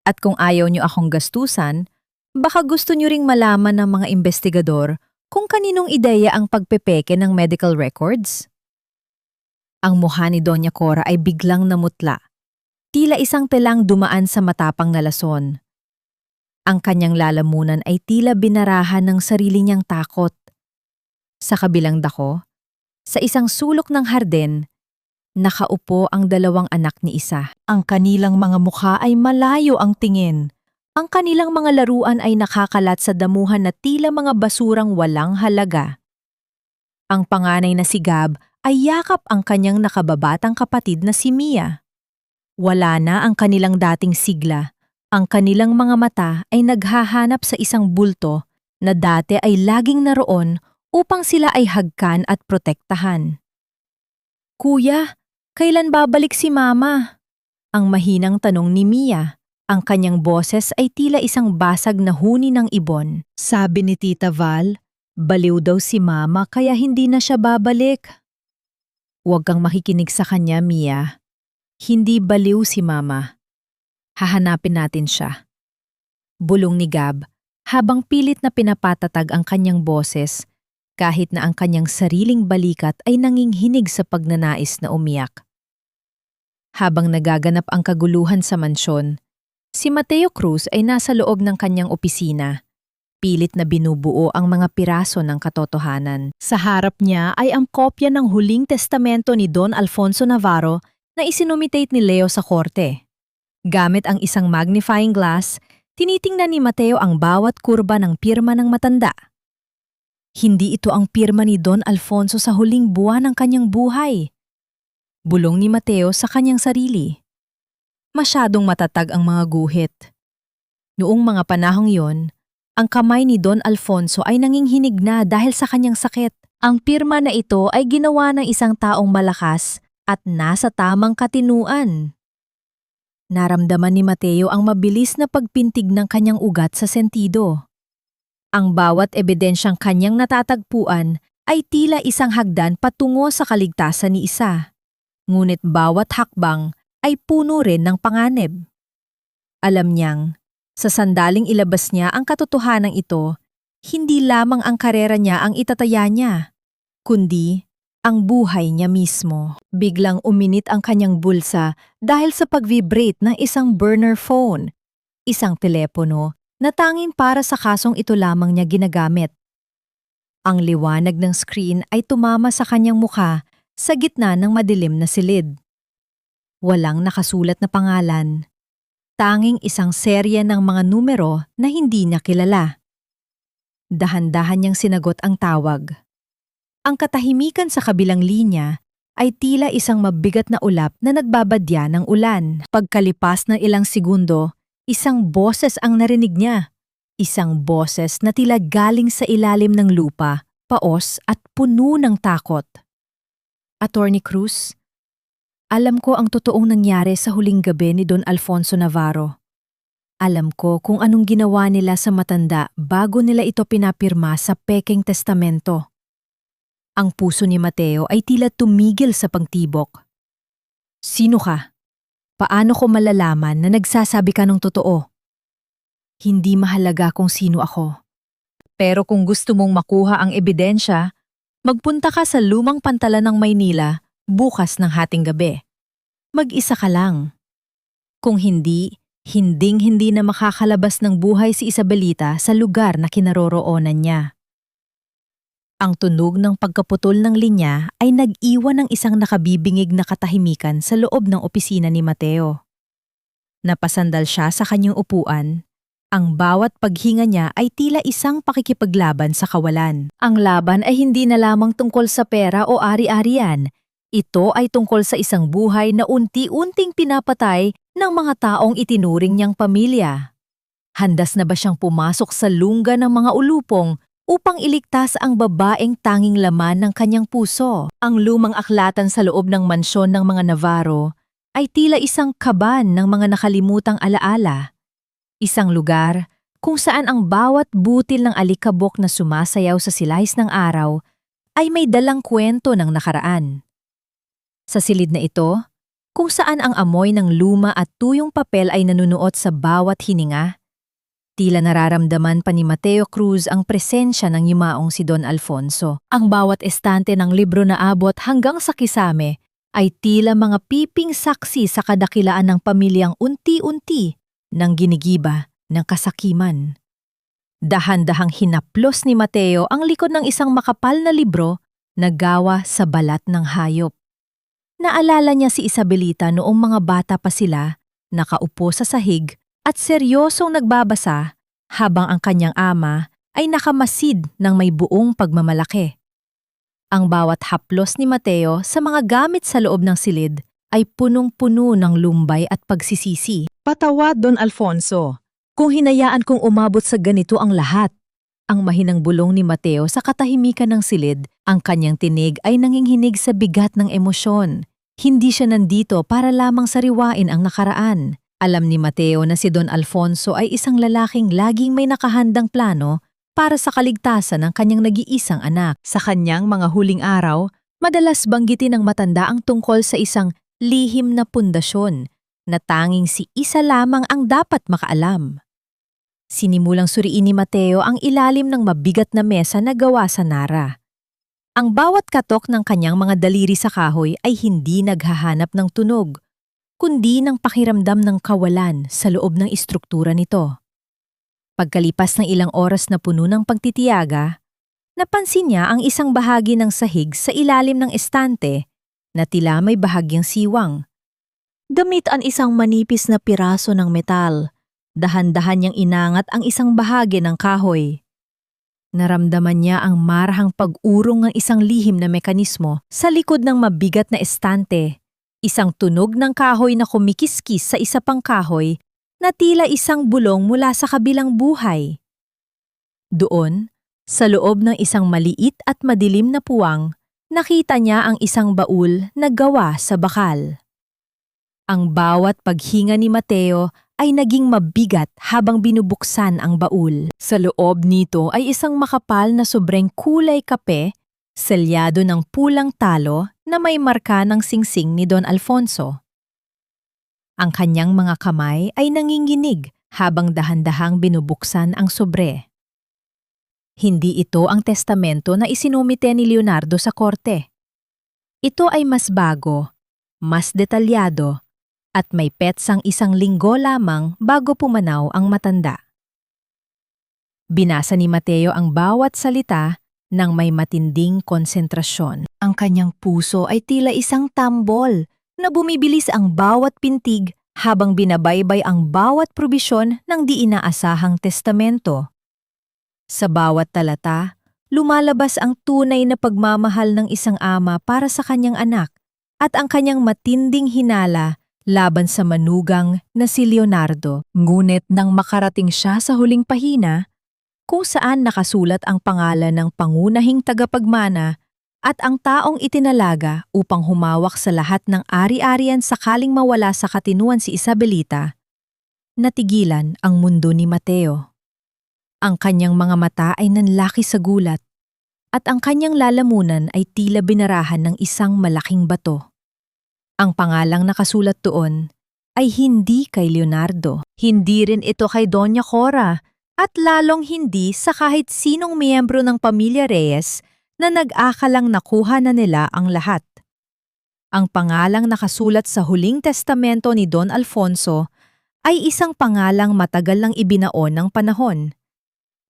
At kung ayaw niyo akong gastusan, baka gusto niyo ring malaman ng mga investigador kung kaninong ideya ang pagpepeke ng medical records. Ang mukha ni Doña Cora ay biglang namutla. Tila isang telang dumaan sa matapang na lason. Ang kanyang lalamunan ay tila binarahan ng sarili niyang takot. Sa kabilang dako, sa isang sulok ng Harden, nakaupo ang 2 anak ni Isa. Ang kanilang mga mukha ay malayo ang tingin. Ang kanilang mga laruan ay nakakalat sa damuhan na tila mga basurang walang halaga. Ang panganay na si Gab ay yakap ang kanyang nakababatang kapatid na si Mia. Wala na ang kanilang dating sigla. Ang kanilang mga mata ay naghahanap sa isang bulto na dati ay laging naroon upang sila ay hagkan at protektahan. Kuya, kailan babalik si Mama? Ang mahinang tanong ni Mia. Ang kanyang boses ay tila isang basag na huni ng ibon. Sabi ni Tita Val, baliw daw si Mama kaya hindi na siya babalik. Huwag kang makikinig sa kanya, Mia. Hindi baliw si Mama. Hahanapin natin siya. Bulong ni Gab habang pilit na pinapatatag ang kanyang boses kahit na ang kanyang sariling balikat ay nanginginig sa pagnanais na umiyak. Habang nagaganap ang kaguluhan sa mansyon, si Mateo Cruz ay nasa loob ng kanyang opisina. Pilit na binubuo ang mga piraso ng katotohanan. Sa harap niya ay ang kopya ng huling testamento ni Don Alfonso Navarro na isinumitate ni Leo sa korte. Gamit ang isang magnifying glass, tinitingnan ni Mateo ang bawat kurba ng pirma ng matanda. Hindi ito ang pirma ni Don Alfonso sa huling buwan ng kanyang buhay. Bulong ni Mateo sa kanyang sarili. Masyadong matatag ang mga guhit. Noong mga panahong yon, ang kamay ni Don Alfonso ay nanginghinig na dahil sa kanyang sakit. Ang pirma na ito ay ginawa ng isang taong malakas at nasa tamang katinuan. Naramdaman ni Mateo ang mabilis na pagpintig ng kanyang ugat sa sentido. Ang bawat ebidensyang kanyang natatagpuan ay tila isang hagdan patungo sa kaligtasan ni Isa. Ngunit bawat hakbang ay puno rin ng panganib. Alam niyang, sa sandaling ilabas niya ang katotohanan ito, hindi lamang ang karera niya ang itataya niya, kundi ang buhay niya mismo. Biglang uminit ang kanyang bulsa dahil sa pag-vibrate ng isang burner phone, isang telepono na tanging para sa kasong ito lamang niya ginagamit. Ang liwanag ng screen ay tumama sa kanyang mukha sa gitna ng madilim na silid. Walang nakasulat na pangalan. Tanging isang serye ng mga numero na hindi niya kilala. Dahan-dahan niyang sinagot ang tawag. Ang katahimikan sa kabilang linya ay tila isang mabigat na ulap na nagbabadya ng ulan. Pagkalipas ng ilang segundo, isang boses ang narinig niya. Isang boses na tila galing sa ilalim ng lupa, paos at puno ng takot. Attorney Cruz, alam ko ang totoong nangyari sa huling gabi ni Don Alfonso Navarro. Alam ko kung anong ginawa nila sa matanda bago nila ito pinapirma sa pekeng testamento. Ang puso ni Mateo ay tila tumigil sa pagtibok. Sino ka? Paano ko malalaman na nagsasabi ka ng totoo? Hindi mahalaga kung sino ako. Pero kung gusto mong makuha ang ebidensya, magpunta ka sa lumang pantalan ng Maynila bukas ng hating gabi. Mag-isa ka lang. Kung hindi, hinding-hindi na makakalabas ng buhay si Isabelita sa lugar na kinaroroonan niya. Ang tunog ng pagkaputol ng linya ay nag-iwan ng isang nakabibingig na katahimikan sa loob ng opisina ni Mateo. Napasandal siya sa kanyang upuan. Ang bawat paghinga niya ay tila isang pakikipaglaban sa kawalan. Ang laban ay hindi na lamang tungkol sa pera o ari-arian. Ito ay tungkol sa isang buhay na unti-unting pinapatay ng mga taong itinuring niyang pamilya. Handas na ba siyang pumasok sa lungga ng mga ulupong upang iligtas ang babaeng tanging laman ng kanyang puso? Ang lumang aklatan sa loob ng mansyon ng mga Navarro ay tila isang kaban ng mga nakalimutang alaala. Isang lugar kung saan ang bawat butil ng alikabok na sumasayaw sa silahis ng araw ay may dalang kwento ng nakaraan. Sa silid na ito, kung saan ang amoy ng luma at tuyong papel ay nanunuot sa bawat hininga, tila nararamdaman pa ni Mateo Cruz ang presensya ng yumaong si Don Alfonso. Ang bawat estante ng libro na abot hanggang sa kisame ay tila mga piping saksi sa kadakilaan ng pamilyang unti-unti ng ginigiba ng kasakiman. Dahan-dahang hinaplos ni Mateo ang likod ng isang makapal na libro na gawa sa balat ng hayop. Naalala niya si Isabelita noong mga bata pa sila, nakaupo sa sahig at seryosong nagbabasa habang ang kanyang ama ay nakamasid ng may buong pagmamalaki. Ang bawat haplos ni Mateo sa mga gamit sa loob ng silid ay punong-puno ng lumbay at pagsisisi. Patawad, Don Alfonso, kung hinayaan kong umabot sa ganito ang lahat. Ang mahinang bulong ni Mateo sa katahimikan ng silid, ang kanyang tinig ay nanginghinig sa bigat ng emosyon. Hindi siya nandito para lamang sariwain ang nakaraan. Alam ni Mateo na si Don Alfonso ay isang lalaking laging may nakahandang plano para sa kaligtasan ng kanyang nag-iisang anak. Sa kanyang mga huling araw, madalas banggitin ng matanda ang tungkol sa isang lihim na pundasyon na tanging si isa lamang ang dapat makaalam. Sinimulang suriin ni Mateo ang ilalim ng mabigat na mesa na gawa sa nara. Ang bawat katok ng kanyang mga daliri sa kahoy ay hindi naghahanap ng tunog, kundi ng pakiramdam ng kawalan sa loob ng istruktura nito. Pagkalipas ng ilang oras na puno ng pagtitiyaga, napansin niya ang isang bahagi ng sahig sa ilalim ng estante na tila may bahagyang siwang. Gamit ang isang manipis na piraso ng metal, dahan-dahan niyang inangat ang isang bahagi ng kahoy. Naramdaman niya ang marahang pag-urong ng isang lihim na mekanismo sa likod ng mabigat na estante, isang tunog ng kahoy na kumikiskis sa isa pang kahoy na tila isang bulong mula sa kabilang buhay. Doon, sa loob ng isang maliit at madilim na puwang, nakita niya ang isang baul na gawa sa bakal. Ang bawat paghinga ni Mateo ay naging mabigat habang binubuksan ang baul. Sa loob nito ay isang makapal na sobrang kulay kape, selyado ng pulang talo na may marka ng singsing ni Don Alfonso. Ang kanyang mga kamay ay nanginginig habang dahan-dahang binubuksan ang sobre. Hindi ito ang testamento na isinumite ni Leonardo sa korte. Ito ay mas bago, mas detalyado, at may petsang isang linggo lamang bago pumanaw ang matanda. Binasa ni Mateo ang bawat salita ng may matinding konsentrasyon. Ang kanyang puso ay tila isang tambol na bumibilis ang bawat pintig habang binabaybay ang bawat probisyon ng di inaasahang testamento. Sa bawat talata, lumalabas ang tunay na pagmamahal ng isang ama para sa kanyang anak at ang kanyang matinding hinala laban sa manugang na si Leonardo. Ngunit nang makarating siya sa huling pahina, kung saan nakasulat ang pangalan ng pangunahing tagapagmana at ang taong itinalaga upang humawak sa lahat ng ari-arian sakaling mawala sa katinuan si Isabelita, natigilan ang mundo ni Mateo. Ang kanyang mga mata ay nanlaki sa gulat. at ang kanyang lalamunan ay tila binarahan ng isang malaking bato. Ang pangalang nakasulat doon ay hindi kay Leonardo. Hindi rin ito kay Doña Cora at lalong hindi sa kahit sinong miyembro ng pamilya Reyes na nag-akalang nakuha na nila ang lahat. Ang pangalang nakasulat sa huling testamento ni Don Alfonso ay isang pangalang matagal lang ibinaon ng panahon.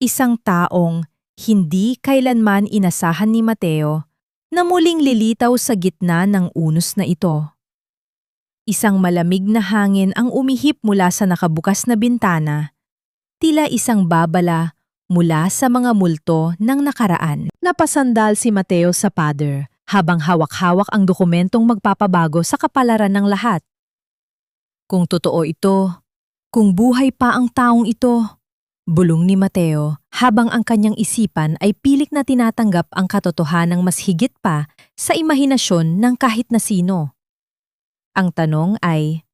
Isang taong hindi kailanman inasahan ni Mateo na muling lilitaw sa gitna ng unos na ito. Isang malamig na hangin ang umihip mula sa nakabukas na bintana, tila isang babala mula sa mga multo ng nakaraan. Napasandal si Mateo sa pader habang hawak-hawak ang dokumentong magpapabago sa kapalaran ng lahat. Kung totoo ito, kung buhay pa ang taong ito, bulong ni Mateo habang ang kanyang isipan ay pilit na tinatanggap ang katotohanang mas higit pa sa imahinasyon ng kahit na sino. Ang tanong ay,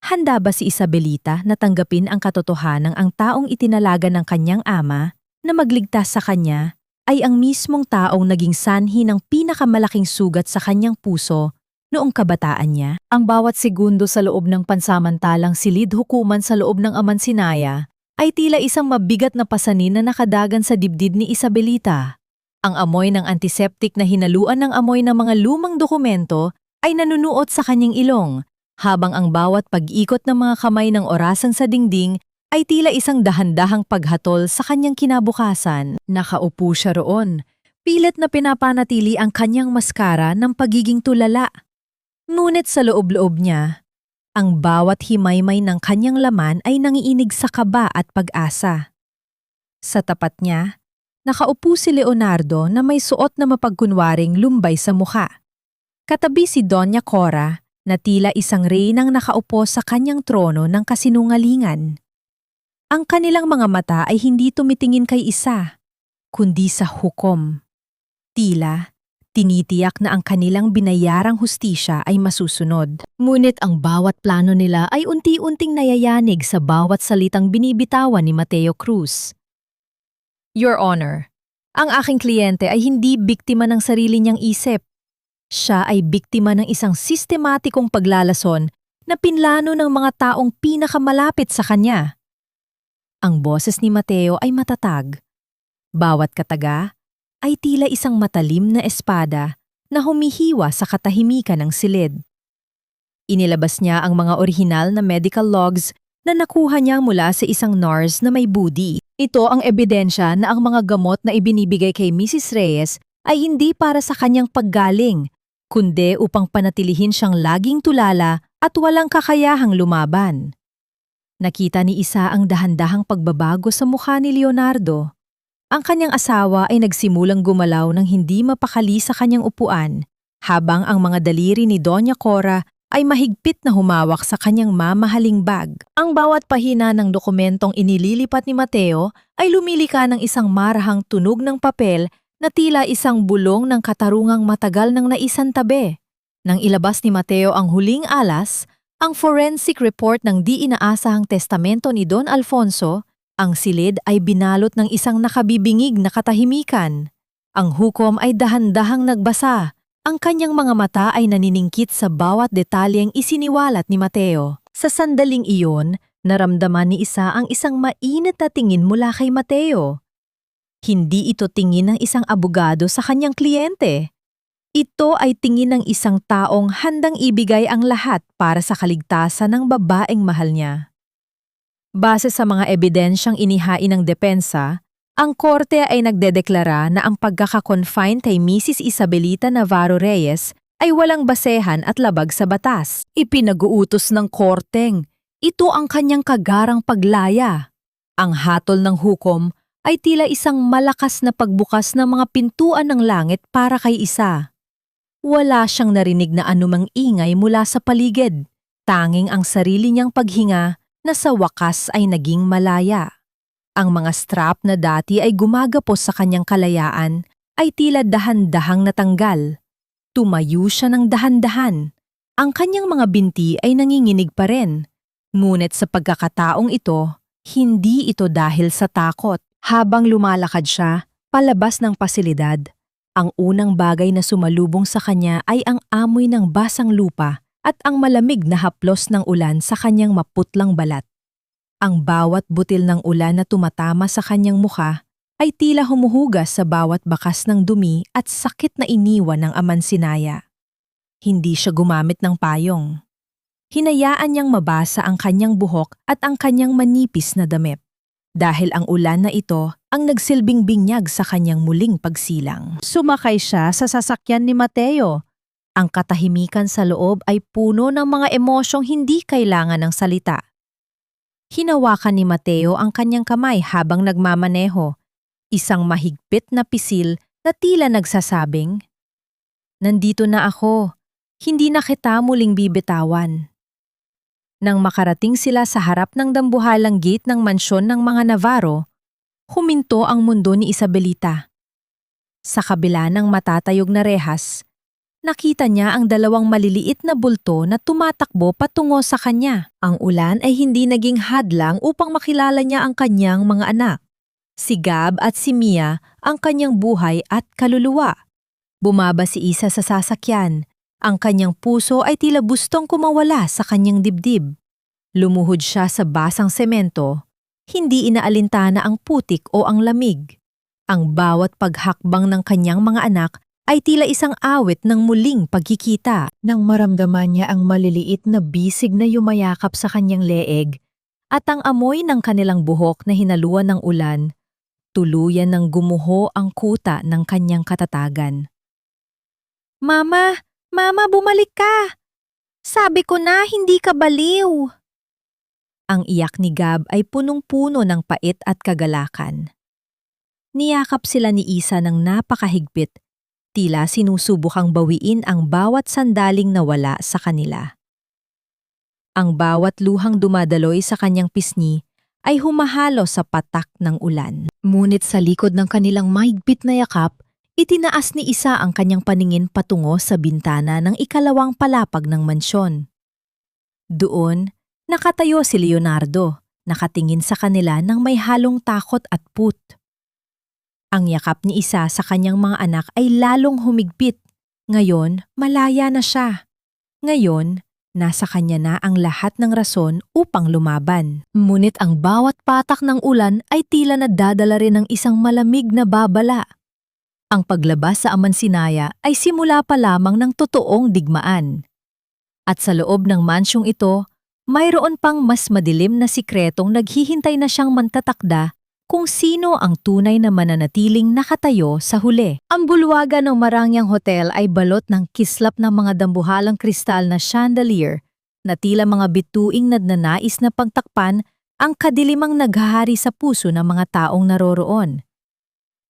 handa ba si Isabelita na tanggapin ang katotohanang ang taong itinalaga ng kanyang ama na magligtas sa kanya ay ang mismong taong naging sanhi ng pinakamalaking sugat sa kanyang puso noong kabataan niya? Ang bawat segundo sa loob ng pansamantalang silid hukuman sa loob ng Amansinaya ay tila isang mabigat na pasanin na nakadagan sa dibdib ni Isabelita. Ang amoy ng antiseptic na hinaluan ng amoy ng mga lumang dokumento ay nanunuot sa kanyang ilong, habang ang bawat pag-ikot ng mga kamay ng orasan sa dingding ay tila isang dahan-dahang paghatol sa kanyang kinabukasan. Nakaupo siya roon, pilit na pinapanatili ang kanyang maskara ng pagiging tulala. Ngunit sa loob-loob niya, ang bawat himaymay ng kanyang laman ay nangiinig sa kaba at pag-asa. Sa tapat niya, nakaupo si Leonardo na may suot na mapagkunwaring lumbay sa mukha. Katabi si Doña Cora na tila isang reynang nakaupo sa kanyang trono ng kasinungalingan. Ang kanilang mga mata ay hindi tumitingin kay isa, kundi sa hukom. Tila, tinitiyak na ang kanilang binayarang hustisya ay masusunod. Ngunit ang bawat plano nila ay unti-unting nayayanig sa bawat salitang binibitawan ni Mateo Cruz. Your Honor, ang aking kliyente ay hindi biktima ng sarili niyang isip. Siya ay biktima ng isang sistematikong paglalason na pinlano ng mga taong pinakamalapit sa kanya. Ang boses ni Mateo ay matatag. Bawat kataga ay tila isang matalim na espada na humihiwa sa katahimikan ng silid. Inilabas niya ang mga orihinal na medical logs na nakuha niya mula sa isang nurse na may budi. Ito ang ebidensya na ang mga gamot na ibinibigay kay Mrs. Reyes ay hindi para sa kanyang paggaling, kundi upang panatilihin siyang laging tulala at walang kakayahang lumaban. Nakita ni Isa ang dahan-dahang pagbabago sa mukha ni Leonardo. Ang kanyang asawa ay nagsimulang gumalaw ng hindi mapakali sa kanyang upuan, habang ang mga daliri ni Doña Cora ay mahigpit na humawak sa kanyang mamahaling bag. Ang bawat pahina ng dokumentong inililipat ni Mateo ay lumilika ng isang marahang tunog ng papel na tila isang bulong ng katarungang matagal nang naisantabi. Nang ilabas ni Mateo ang huling alas, ang forensic report ng di inaasahang testamento ni Don Alfonso, ang silid ay binalot ng isang nakabibingig na katahimikan. Ang hukom ay dahan-dahang nagbasa. Ang kanyang mga mata ay naniningkit sa bawat detalyeng isiniwalat ni Mateo. Sa sandaling iyon, naramdaman ni Isa ang isang mainit na tingin mula kay Mateo. Hindi ito tingin ng isang abogado sa kanyang kliyente. Ito ay tingin ng isang taong handang ibigay ang lahat para sa kaligtasan ng babaeng mahal niya. Base sa mga ebidensyang inihain ng depensa, ang korte ay nagdedeklara na ang pagkaka-confine kay Mrs. Isabelita Navarro Reyes ay walang basehan at labag sa batas. Ipinag-uutos ng korteng, ito ang kanyang kagarang paglaya. Ang hatol ng hukom ay tila isang malakas na pagbukas ng mga pintuan ng langit para kay Isa. Wala siyang narinig na anumang ingay mula sa paligid, tanging ang sarili niyang paghinga na sa wakas ay naging malaya. Ang mga strap na dati ay gumagapos sa kanyang kalayaan ay tila dahan-dahang natanggal. Tumayo siya ng dahan-dahan. Ang kanyang mga binti ay nanginginig pa rin. Ngunit sa pagkakataong ito, hindi ito dahil sa takot. Habang lumalakad siya, palabas ng pasilidad, Ang unang bagay na sumalubong sa kanya ay ang amoy ng basang lupa at ang malamig na haplos ng ulan sa kanyang maputlang balat. Ang bawat butil ng ulan na tumatama sa kanyang mukha ay tila humuhugas sa bawat bakas ng dumi at sakit na iniwan ng amansinaya. Hindi siya gumamit ng payong. Hinayaan niyang mabasa ang kanyang buhok at ang kanyang manipis na damit. Dahil ang ulan na ito ang nagsilbing binyag sa kanyang muling pagsilang. Sumakay siya sa sasakyan ni Mateo. Ang katahimikan sa loob ay puno ng mga emosyong hindi kailangan ng salita. Hinawakan ni Mateo ang kanyang kamay habang nagmamaneho, isang mahigpit na pisil na tila nagsasabing, "Nandito na ako, hindi na kita muling bibitawan." Nang makarating sila sa harap ng dambuhalang gate ng mansyon ng mga Navarro, huminto ang mundo ni Isabelita. Sa kabila ng matatayog na rehas, nakita niya ang dalawang maliliit na bulto na tumatakbo patungo sa kanya. Ang ulan ay hindi naging hadlang upang makilala niya ang kanyang mga anak. Si Gab at si Mia ang kanyang buhay at kaluluwa. Bumaba si Isa sa sasakyan. Ang kanyang puso ay tila gustong kumawala sa kanyang dibdib. Lumuhod siya sa basang semento, hindi inaalintana ang putik o ang lamig. Ang bawat paghakbang ng kanyang mga anak ay tila isang awit ng muling pagkikita. Nang maramdaman niya ang maliliit na bisig na yumayakap sa kanyang leeg at ang amoy ng kanilang buhok na hinaluan ng ulan, tuluyan ng gumuho ang kuta ng kanyang katatagan. "Mama! Mama, bumalik ka! Sabi ko na hindi ka baliw!" Ang iyak ni Gab ay punong-puno ng pait at kagalakan. Niyakap sila ni Isa ng napakahigpit, tila sinusubukang bawiin ang bawat sandaling nawala sa kanila. Ang bawat luhang dumadaloy sa kanyang pisngi ay humahalo sa patak ng ulan. Ngunit sa likod ng kanilang mahigpit na yakap, itinaas ni Isa ang kanyang paningin patungo sa bintana ng ikalawang palapag ng mansyon. Doon, nakatayo si Leonardo, nakatingin sa kanila ng may halong takot at put. Ang yakap ni Isa sa kanyang mga anak ay lalong humigpit. Ngayon, malaya na siya. Ngayon, nasa kanya na ang lahat ng rason upang lumaban. Ngunit ang bawat patak ng ulan ay tila nadadala rin ng isang malamig na babala. Ang paglabas sa amansinaya ay simula pa lamang ng totoong digmaan. At sa loob ng mansyong ito, mayroon pang mas madilim na sikretong naghihintay na siyang mantatakda kung sino ang tunay na mananatiling nakatayo sa huli. Ang bulwagan ng Marangyang Hotel ay balot ng kislap ng mga dambuhalang kristal na chandelier na tila mga bituing nagnanais na pagtakpan ang kadilimang naghahari sa puso ng mga taong naroroon.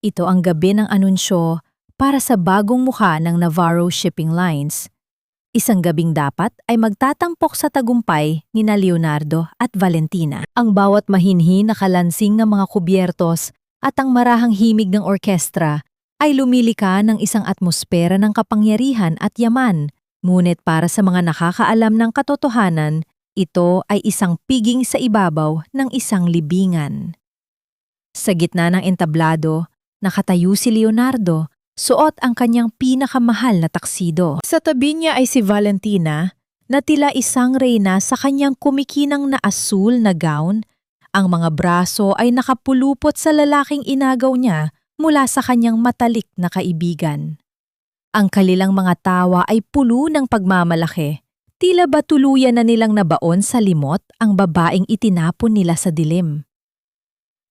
Ito ang gabi ng anunsyo para sa bagong mukha ng Navarro Shipping Lines. Isang gabing dapat ay magtatampok sa tagumpay nina Leonardo at Valentina. Ang bawat mahinhin na kalansing ng mga kubyertos at ang marahang himig ng orkestra ay lumilika ng isang atmosfera ng kapangyarihan at yaman. Ngunit para sa mga nakakaalam ng katotohanan, ito ay isang piging sa ibabaw ng isang libingan. Sa gitna ng entablado, nakatayo si Leonardo, suot ang kanyang pinakamahal na taksido. Sa tabi niya ay si Valentina, na tila isang reyna sa kanyang kumikinang na asul na gown. Ang mga braso ay nakapulupot sa lalaking inagaw niya mula sa kanyang matalik na kaibigan. Ang kanilang mga tawa ay pulo ng pagmamalaki. Tila ba tuluyan na nilang nabaon sa limot ang babaeng itinapon nila sa dilim.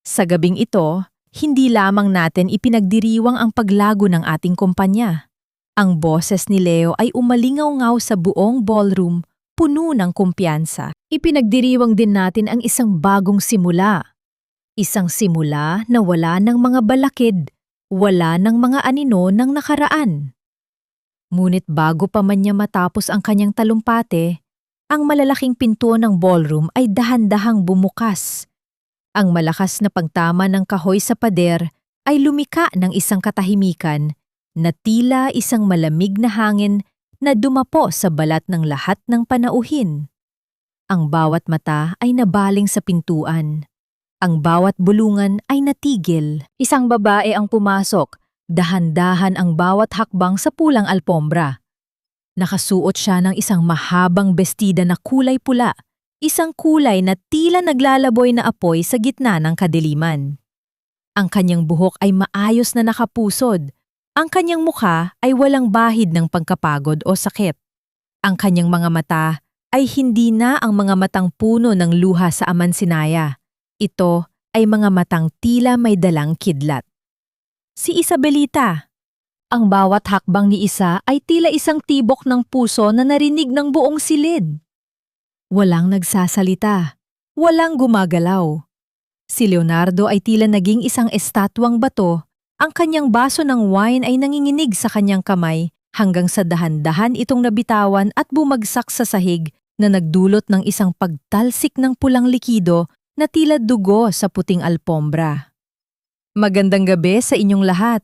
Sa gabing ito, hindi lamang natin ipinagdiriwang ang paglago ng ating kumpanya. Ang boses ni Leo ay umalingaw-ngaw sa buong ballroom, puno ng kumpiyansa. Ipinagdiriwang din natin ang isang bagong simula. Isang simula na wala ng mga balakid, wala ng mga anino ng nakaraan. Ngunit bago pa man niya matapos ang kanyang talumpate, ang malalaking pinto ng ballroom ay dahan-dahang bumukas. Ang malakas na pagtama ng kahoy sa pader ay lumika ng isang katahimikan na tila isang malamig na hangin na dumapo sa balat ng lahat ng panauhin. Ang bawat mata ay nabaling sa pintuan. Ang bawat bulungan ay natigil. Isang babae ang pumasok, Dahan-dahan ang bawat hakbang sa pulang alpombra. Nakasuot siya ng isang mahabang bestida na kulay pula, isang kulay na tila naglalaboy na apoy sa gitna ng kadiliman. Ang kanyang buhok ay maayos na nakapusod. Ang kanyang mukha ay walang bahid ng pagkapagod o sakit. Ang kanyang mga mata ay hindi na ang mga matang puno ng luha sa Amansinaya. Ito ay mga matang tila may dalang kidlat. Si Isabelita. Ang bawat hakbang ni Isa ay tila isang tibok ng puso na narinig ng buong silid. Walang nagsasalita. Walang gumagalaw. Si Leonardo ay tila naging isang estatwang bato. Ang kanyang baso ng wine ay nanginginig sa kanyang kamay hanggang sa dahan-dahan itong nabitawan at bumagsak sa sahig na nagdulot ng isang pagtalsik ng pulang likido na tila dugo sa puting alpombra. Magandang gabi sa inyong lahat.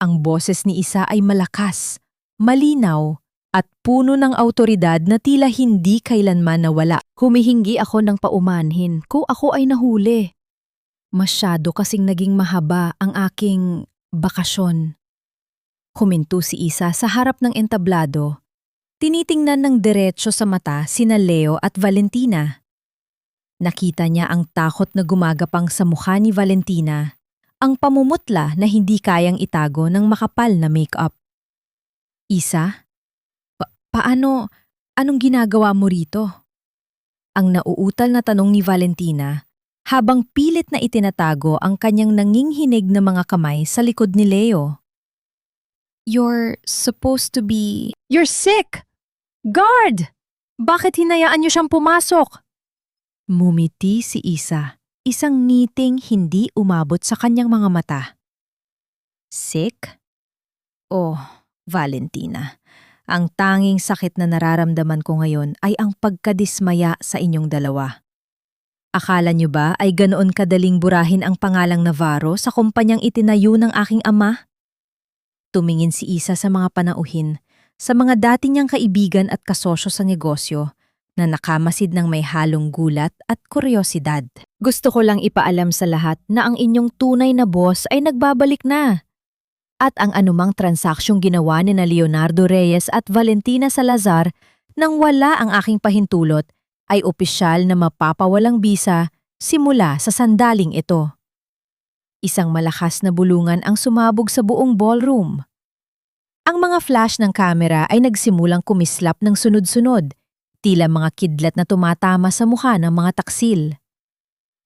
Ang boses ni Isa ay malakas, malinaw, at puno ng awtoridad na tila hindi kailanman nawala. Humihingi ako ng paumanhin kung ako ay nahuli. Masyado kasing naging mahaba ang aking bakasyon. Huminto si Isa sa harap ng entablado. Tinitingnan ng diretso sa mata sina Leo at Valentina. Nakita niya ang takot na gumagapang sa mukha ni Valentina, ang pamumutla na hindi kayang itago ng makapal na make-up. Isa? Paano? Anong ginagawa mo rito? Ang nauutal na tanong ni Valentina habang pilit na itinatago ang kanyang nanginghinig na mga kamay sa likod ni Leo. You're supposed to be... You're sick! Guard! Bakit hinayaan niyo siyang pumasok? Mumiti si Isa, isang ngiting hindi umabot sa kanyang mga mata. Sick? Oh, Valentina, ang tanging sakit na nararamdaman ko ngayon ay ang pagkadismaya sa inyong dalawa. Akala niyo ba ay ganoon kadaling burahin ang pangalang Navarro sa kumpanyang itinayo ng aking ama? Tumingin si Isa sa mga panauhin, sa mga dati niyang kaibigan at kasosyo sa negosyo na nakamasid ng may halong gulat at kuryosidad. Gusto ko lang ipaalam sa lahat na ang inyong tunay na boss ay nagbabalik na. At ang anumang transaksyong ginawa ni na Leonardo Reyes at Valentina Salazar nang wala ang aking pahintulot ay opisyal na mapapawalang bisa simula sa sandaling ito. Isang malakas na bulungan ang sumabog sa buong ballroom. Ang mga flash ng kamera ay nagsimulang kumislap ng sunod-sunod, tila mga kidlat na tumatama sa mukha ng mga taksil.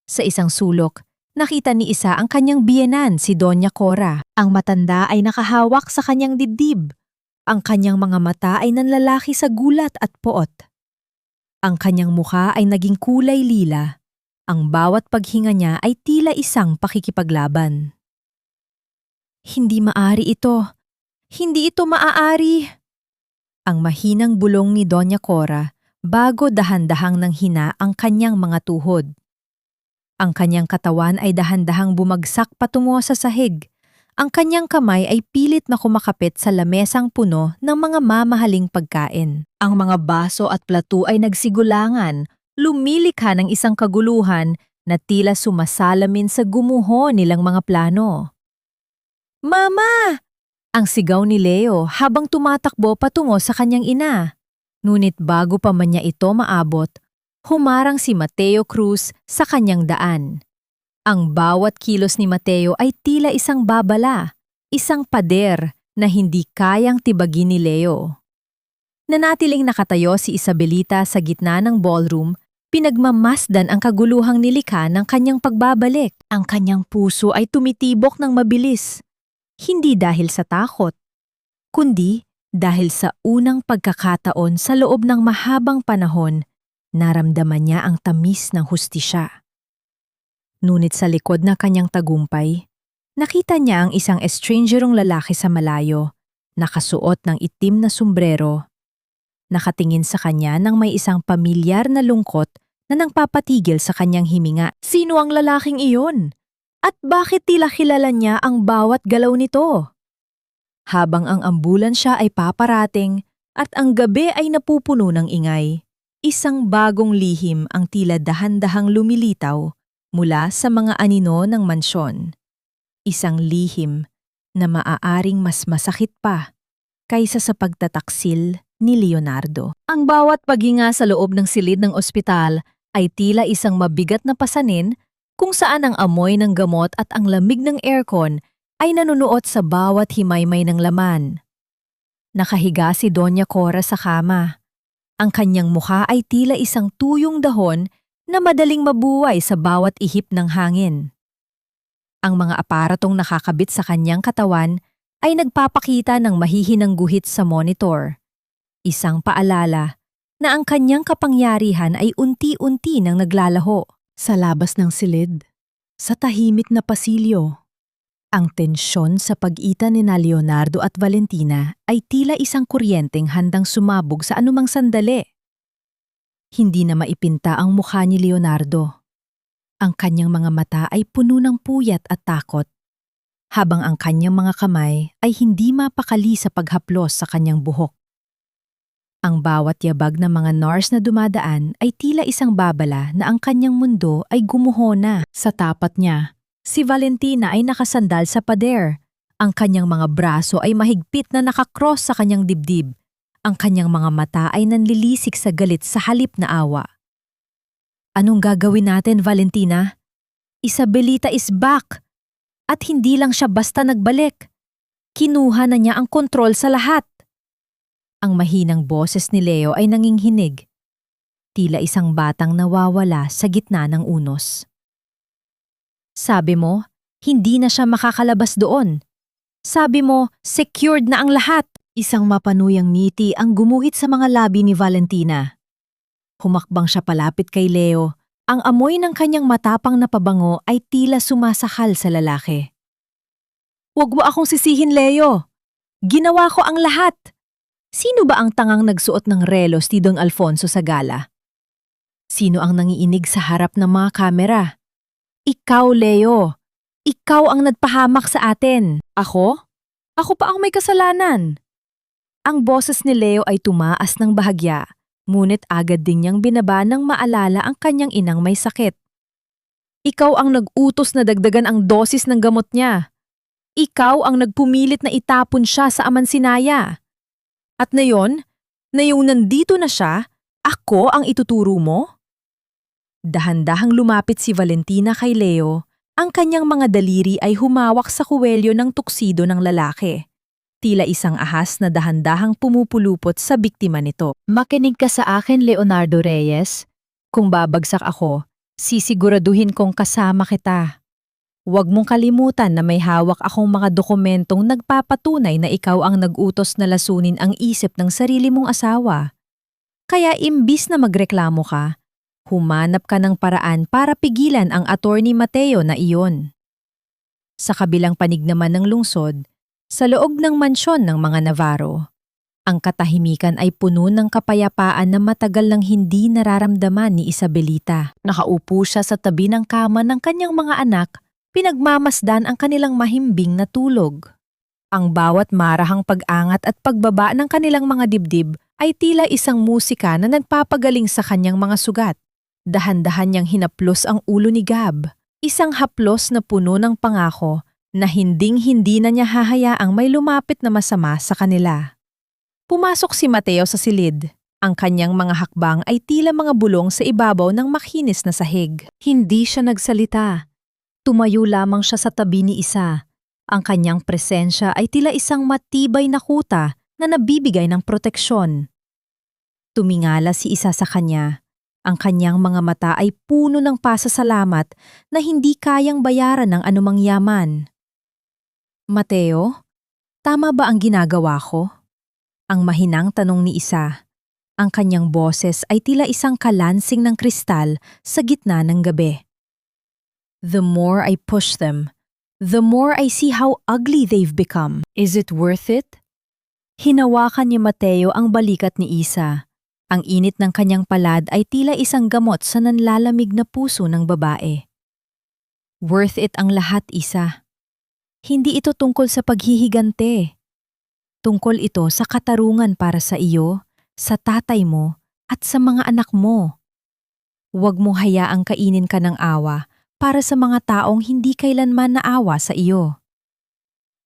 Sa isang sulok, nakita ni Isa ang kanyang biyenan si Doña Cora. Ang matanda ay nakahawak sa kanyang dibdib. Ang kanyang mga mata ay nanlalaki sa gulat at poot. Ang kanyang mukha ay naging kulay lila. Ang bawat paghinga niya ay tila isang pakikipaglaban. Hindi maari ito. Hindi ito maaari. Ang mahinang bulong ni Doña Cora bago dahan-dahang nang hina ang kanyang mga tuhod. Ang kanyang katawan ay dahan-dahang bumagsak patungo sa sahig. Ang kanyang kamay ay pilit na kumakapit sa lamesang puno ng mga mamahaling pagkain. Ang mga baso at plato ay nagsigulangan, lumilikha ng isang kaguluhan na tila sumasalamin sa gumuho nilang mga plano. Mama! Ang sigaw ni Leo habang tumatakbo patungo sa kanyang ina. Ngunit bago pa man niya ito maabot, humarang si Mateo Cruz sa kanyang daan. Ang bawat kilos ni Mateo ay tila isang babala, isang pader na hindi kayang tibagin ni Leo. Nanatiling nakatayo si Isabelita sa gitna ng ballroom, pinagmamasdan ang kaguluhang nilikha ng kanyang pagbabalik. Ang kanyang puso ay tumitibok ng mabilis, hindi dahil sa takot, kundi dahil sa unang pagkakataon sa loob ng mahabang panahon, naramdaman niya ang tamis ng hustisya. Ngunit sa likod na kanyang tagumpay, nakita niya ang isang estrangerong lalaki sa malayo, nakasuot ng itim na sombrero. Nakatingin sa kanya nang may isang pamilyar na lungkot na nangpapatigil sa kanyang himinga. Sino ang lalaking iyon? At bakit tila kilala niya ang bawat galaw nito? Habang ang ambulansya ay paparating at ang gabi ay napupuno ng ingay, isang bagong lihim ang tila dahan-dahang lumilitaw mula sa mga anino ng mansyon. Isang lihim na maaaring mas masakit pa kaysa sa pagtataksil ni Leonardo. Ang bawat paghinga sa loob ng silid ng ospital ay tila isang mabigat na pasanin kung saan ang amoy ng gamot at ang lamig ng aircon ay nanunuot sa bawat himaymay ng laman. Nakahiga si Doña Cora sa kama. Ang kanyang mukha ay tila isang tuyong dahon na madaling mabuhay sa bawat ihip ng hangin. Ang mga aparatong nakakabit sa kanyang katawan ay nagpapakita ng mahihinang guhit sa monitor. Isang paalala na ang kanyang kapangyarihan ay unti-unti nang naglalaho. Sa labas ng silid, sa tahimik na pasilyo, ang tensyon sa pag-itan ni Leonardo at Valentina ay tila isang kuryenteng handang sumabog sa anumang sandali. Hindi na maipinta ang mukha ni Leonardo. Ang kanyang mga mata ay puno ng puyat at takot, habang ang kanyang mga kamay ay hindi mapakali sa paghaplos sa kanyang buhok. Ang bawat yabag ng mga nurse na dumadaan ay tila isang babala na ang kanyang mundo ay gumuho na. Sa tapat niya, si Valentina ay nakasandal sa pader. Ang kanyang mga braso ay mahigpit na nakakross sa kanyang dibdib. Ang kanyang mga mata ay nanlilisik sa galit sa halip na awa. Anong gagawin natin, Valentina? Isabelita is back. At hindi lang siya basta nagbalik. Kinuha na niya ang kontrol sa lahat. Ang mahinang boses ni Leo ay nanginghinig. Tila isang batang nawawala sa gitna ng unos. Sabi mo, hindi na siya makakalabas doon. Sabi mo, secured na ang lahat. Isang mapanuyang ngiti ang gumuhit sa mga labi ni Valentina. Humakbang siya palapit kay Leo. Ang amoy ng kanyang matapang na pabango ay tila sumasakal sa lalaki. Huwag mo akong sisihin, Leo. Ginawa ko ang lahat. Sino ba ang tangang nagsuot ng relos ni Don Alfonso sa gala? Sino ang nangiinig sa harap ng mga kamera? Ikaw, Leo. Ikaw ang nagpahamak sa atin. Ako? Ako pa ang may kasalanan. Ang boses ni Leo ay tumaas ng bahagya, ngunit agad din niyang binaba nang maalala ang kanyang inang may sakit. Ikaw ang nag-utos na dagdagan ang dosis ng gamot niya. Ikaw ang nagpumilit na itapon siya sa Amansinaya. At na yung nandito na siya, ako ang ituturo mo? Dahan-dahang lumapit si Valentina kay Leo, ang kanyang mga daliri ay humawak sa kuwelyo ng tuksido ng lalaki. Tila isang ahas na dahan-dahang pumupulupot sa biktima nito. Makinig ka sa akin, Leonardo Reyes. Kung babagsak ako, sisiguraduhin kong kasama kita. Huwag mong kalimutan na may hawak akong mga dokumentong nagpapatunay na ikaw ang nag-utos na lasunin ang isip ng sarili mong asawa. Kaya imbis na magreklamo ka, humanap ka ng paraan para pigilan ang Attorney Mateo na iyon. Sa kabilang panig naman ng lungsod, sa loob ng mansyon ng mga Navarro, ang katahimikan ay puno ng kapayapaan na matagal nang hindi nararamdaman ni Isabelita. Nakaupo siya sa tabi ng kama ng kanyang mga anak, pinagmamasdan ang kanilang mahimbing na tulog. Ang bawat marahang pag-angat at pagbaba ng kanilang mga dibdib ay tila isang musika na nagpapagaling sa kanyang mga sugat. Dahan-dahan niyang hinaplos ang ulo ni Gab, isang haplos na puno ng pangako na hinding-hindi na niya hahayaang may lumapit na masama sa kanila. Pumasok si Mateo sa silid. Ang kanyang mga hakbang ay tila mga bulong sa ibabaw ng makinis na sahig. Hindi siya nagsalita. Tumayo lamang siya sa tabi ni Isa. Ang kanyang presensya ay tila isang matibay na kuta na nabibigay ng proteksyon. Tumingala si Isa sa kanya. Ang kanyang mga mata ay puno ng pasasalamat na hindi kayang bayaran ng anumang yaman. Mateo, tama ba ang ginagawa ko? Ang mahinang tanong ni Isa. Ang kanyang boses ay tila isang kalansing ng kristal sa gitna ng gabi. The more I push them, the more I see how ugly they've become. Is it worth it? Hinawakan ni Mateo ang balikat ni Isa. Ang init ng kanyang palad ay tila isang gamot sa nanlalamig na puso ng babae. Worth it ang lahat, Isa. Hindi ito tungkol sa paghihigante. Tungkol ito sa katarungan para sa iyo, sa tatay mo, at sa mga anak mo. Huwag mong hayaang kainin ka ng awa para sa mga taong hindi kailanman naawa sa iyo.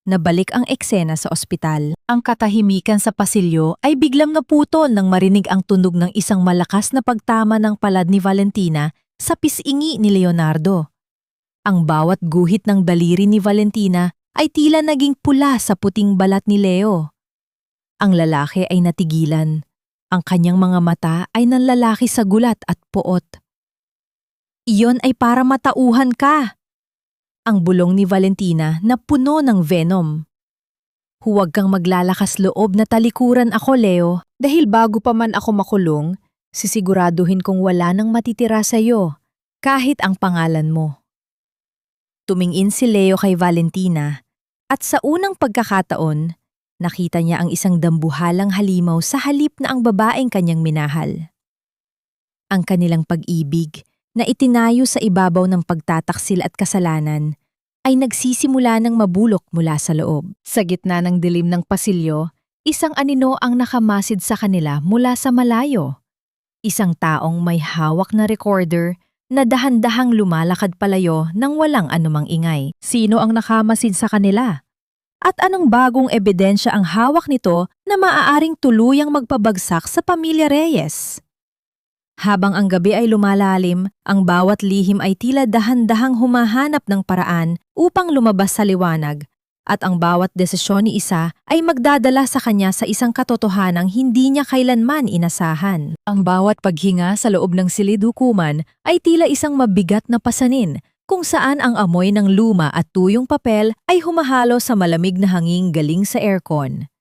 Nabalik ang eksena sa ospital. Ang katahimikan sa pasilyo ay biglang naputol nang marinig ang tunog ng isang malakas na pagtama ng palad ni Valentina sa pisingi ni Leonardo. Ang bawat guhit ng daliri ni Valentina ay tila naging pula sa puting balat ni Leo. Ang lalaki ay natigilan. Ang kanyang mga mata ay nanlalaki sa gulat at poot. "Iyon ay para matauhan ka!" Ang bulong ni Valentina na puno ng venom. "Huwag kang maglalakas loob na talikuran ako, Leo, dahil bago pa man ako makulong, sisiguraduhin kong wala nang matitira sa'yo, kahit ang pangalan mo." Tumingin si Leo kay Valentina at sa unang pagkakataon, nakita niya ang isang dambuhalang halimaw sa halip na ang babaeng kanyang minahal. Ang kanilang pag-ibig na itinayo sa ibabaw ng pagtataksil at kasalanan ay nagsisimula ng mabulok mula sa loob. Sa gitna ng dilim ng pasilyo, isang anino ang nakamasid sa kanila mula sa malayo. Isang taong may hawak na recorder na dahan-dahang lumalakad palayo nang walang anumang ingay. Sino ang nakamasid sa kanila? At anong bagong ebidensya ang hawak nito na maaaring tuluyang magpabagsak sa pamilya Reyes? Habang ang gabi ay lumalalim, ang bawat lihim ay tila dahan-dahang humahanap ng paraan upang lumabas sa liwanag, at ang bawat desisyon ni isa ay magdadala sa kanya sa isang katotohanang hindi niya kailanman inasahan. Ang bawat paghinga sa loob ng silid-hukuman ay tila isang mabigat na pasanin, kung saan ang amoy ng luma at tuyong papel ay humahalo sa malamig na hangin galing sa aircon.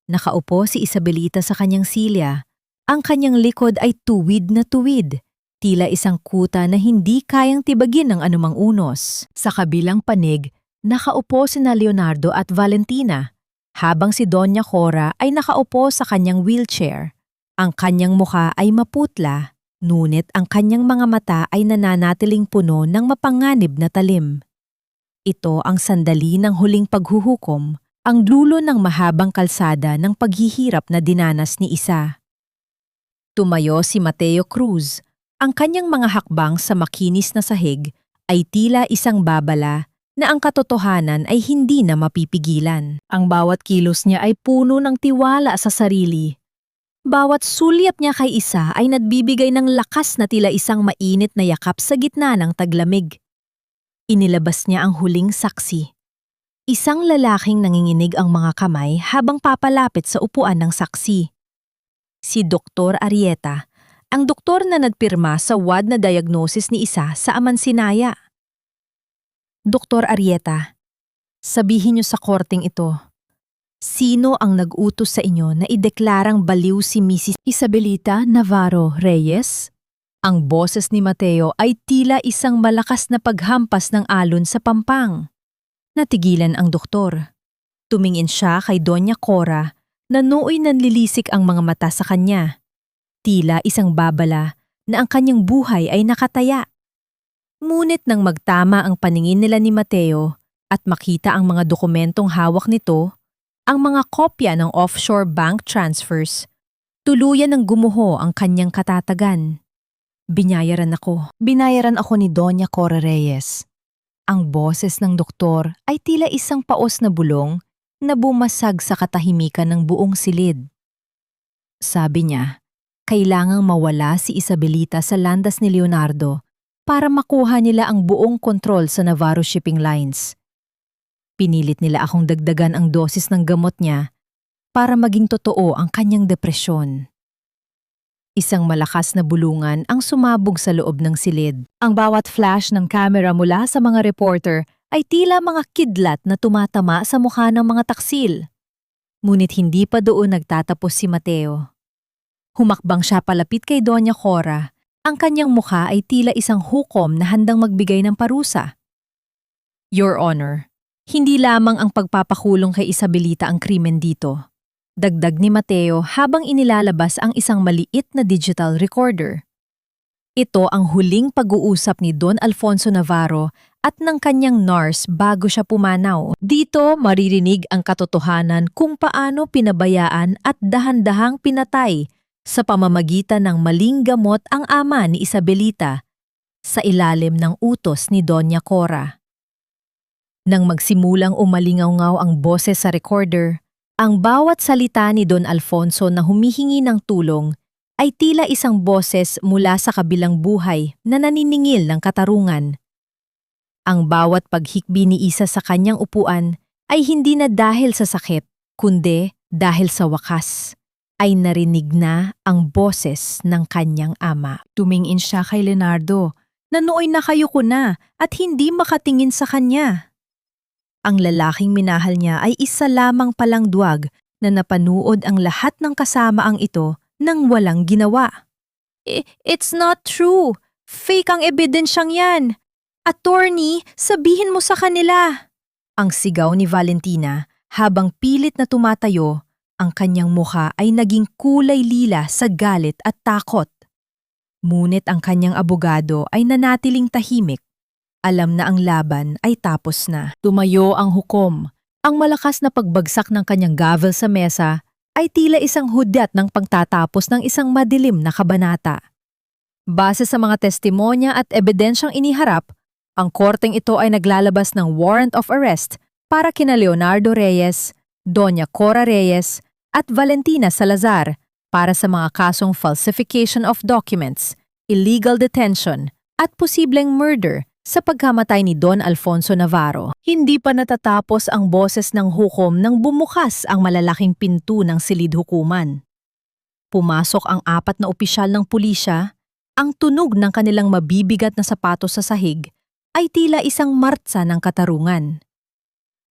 Nakaupo si Isabelita sa kanyang silya. Ang kanyang likod ay tuwid na tuwid, tila isang kuta na hindi kayang tibagin ng anumang unos. Sa kabilang panig, nakaupo sina Leonardo at Valentina, habang si Doña Cora ay nakaupo sa kanyang wheelchair. Ang kanyang mukha ay maputla, ngunit ang kanyang mga mata ay nananatiling puno ng mapanganib na talim. Ito ang sandali ng huling paghuhukom, ang dulo ng mahabang kalsada ng paghihirap na dinanas ni isa. Tumayo si Mateo Cruz. Ang kanyang mga hakbang sa makinis na sahig ay tila isang babala na ang katotohanan ay hindi na mapipigilan. Ang bawat kilos niya ay puno ng tiwala sa sarili. Bawat sulyap niya kay isa ay nagbibigay ng lakas na tila isang mainit na yakap sa gitna ng taglamig. Inilabas niya ang huling saksi. Isang lalaking nanginginig ang mga kamay habang papalapit sa upuan ng saksi. Si Dr. Arieta, ang doktor na nagpirma sa wad na diagnosis ni isa sa Amansinaya. Dr. Arieta, sabihin niyo sa korteng ito, sino ang nag-utos sa inyo na ideklarang baliw si Mrs. Isabelita Navarro Reyes? Ang boses ni Mateo ay tila isang malakas na paghampas ng alon sa pampang. Natigilan ang doktor. Tumingin siya kay Doña Cora na nooy nanlilisik ang mga mata sa kanya. Tila isang babala na ang kanyang buhay ay nakataya. Ngunit nang magtama ang paningin nila ni Mateo at makita ang mga dokumentong hawak nito, ang mga kopya ng offshore bank transfers, tuluyan ng gumuho ang kanyang katatagan. Binayaran ako ni Doña Cora Reyes. Ang boses ng doktor ay tila isang paos na bulong na bumasag sa katahimikan ng buong silid. Sabi niya, kailangang mawala si Isabelita sa landas ni Leonardo para makuha nila ang buong kontrol sa Navarro Shipping Lines. Pinilit nila akong dagdagan ang dosis ng gamot niya para maging totoo ang kanyang depresyon. Isang malakas na bulungan ang sumabog sa loob ng silid. Ang bawat flash ng camera mula sa mga reporter ay tila mga kidlat na tumatama sa mukha ng mga taksil. Ngunit hindi pa doon nagtatapos si Mateo. Humakbang siya palapit kay Doña Cora. Ang kanyang mukha ay tila isang hukom na handang magbigay ng parusa. Your Honor, hindi lamang ang pagpapakulong kay Isabelita ang krimen dito. Dagdag ni Mateo habang inilalabas ang isang maliit na digital recorder. Ito ang huling pag-uusap ni Don Alfonso Navarro at ng kanyang nurse bago siya pumanaw. Dito maririnig ang katotohanan kung paano pinabayaan at dahan-dahang pinatay sa pamamagitan ng maling gamot ang ama ni Isabelita sa ilalim ng utos ni Doña Cora. Nang magsimulang umalingaw-ngaw ang boses sa recorder, ang bawat salita ni Don Alfonso na humihingi ng tulong ay tila isang boses mula sa kabilang buhay na naniningil ng katarungan. Ang bawat paghikbi ni Isa sa kanyang upuan ay hindi na dahil sa sakit, kundi dahil sa wakas ay narinig na ang boses ng kanyang ama. Tumingin siya kay Leonardo na nooy nakayuko na at hindi makatingin sa kanya. Ang lalaking minahal niya ay isa lamang palang duwag na napanuod ang lahat ng kasamaang ito nang walang ginawa. It's not true. Fake ang ebidensyang yan. Attorney, sabihin mo sa kanila. Ang sigaw ni Valentina habang pilit na tumatayo, ang kanyang mukha ay naging kulay lila sa galit at takot. Ngunit ang kanyang abogado ay nanatiling tahimik. Alam na ang laban ay tapos na. Tumayo ang hukom. Ang malakas na pagbagsak ng kanyang gavel sa mesa ay tila isang hudyat ng pagtatapos ng isang madilim na kabanata. Base sa mga testimonya at ebidensyang iniharap, ang korteng ito ay naglalabas ng warrant of arrest para kina Leonardo Reyes, Doña Cora Reyes at Valentina Salazar para sa mga kasong falsification of documents, illegal detention at posibleng murder sa pagkamatay ni Don Alfonso Navarro. Hindi pa natatapos ang boses ng hukom nang bumukas ang malalaking pinto ng silid hukuman. Pumasok ang 4 na opisyal ng pulisya, ang tunog ng kanilang mabibigat na sapatos sa sahig ay tila isang martsa ng katarungan.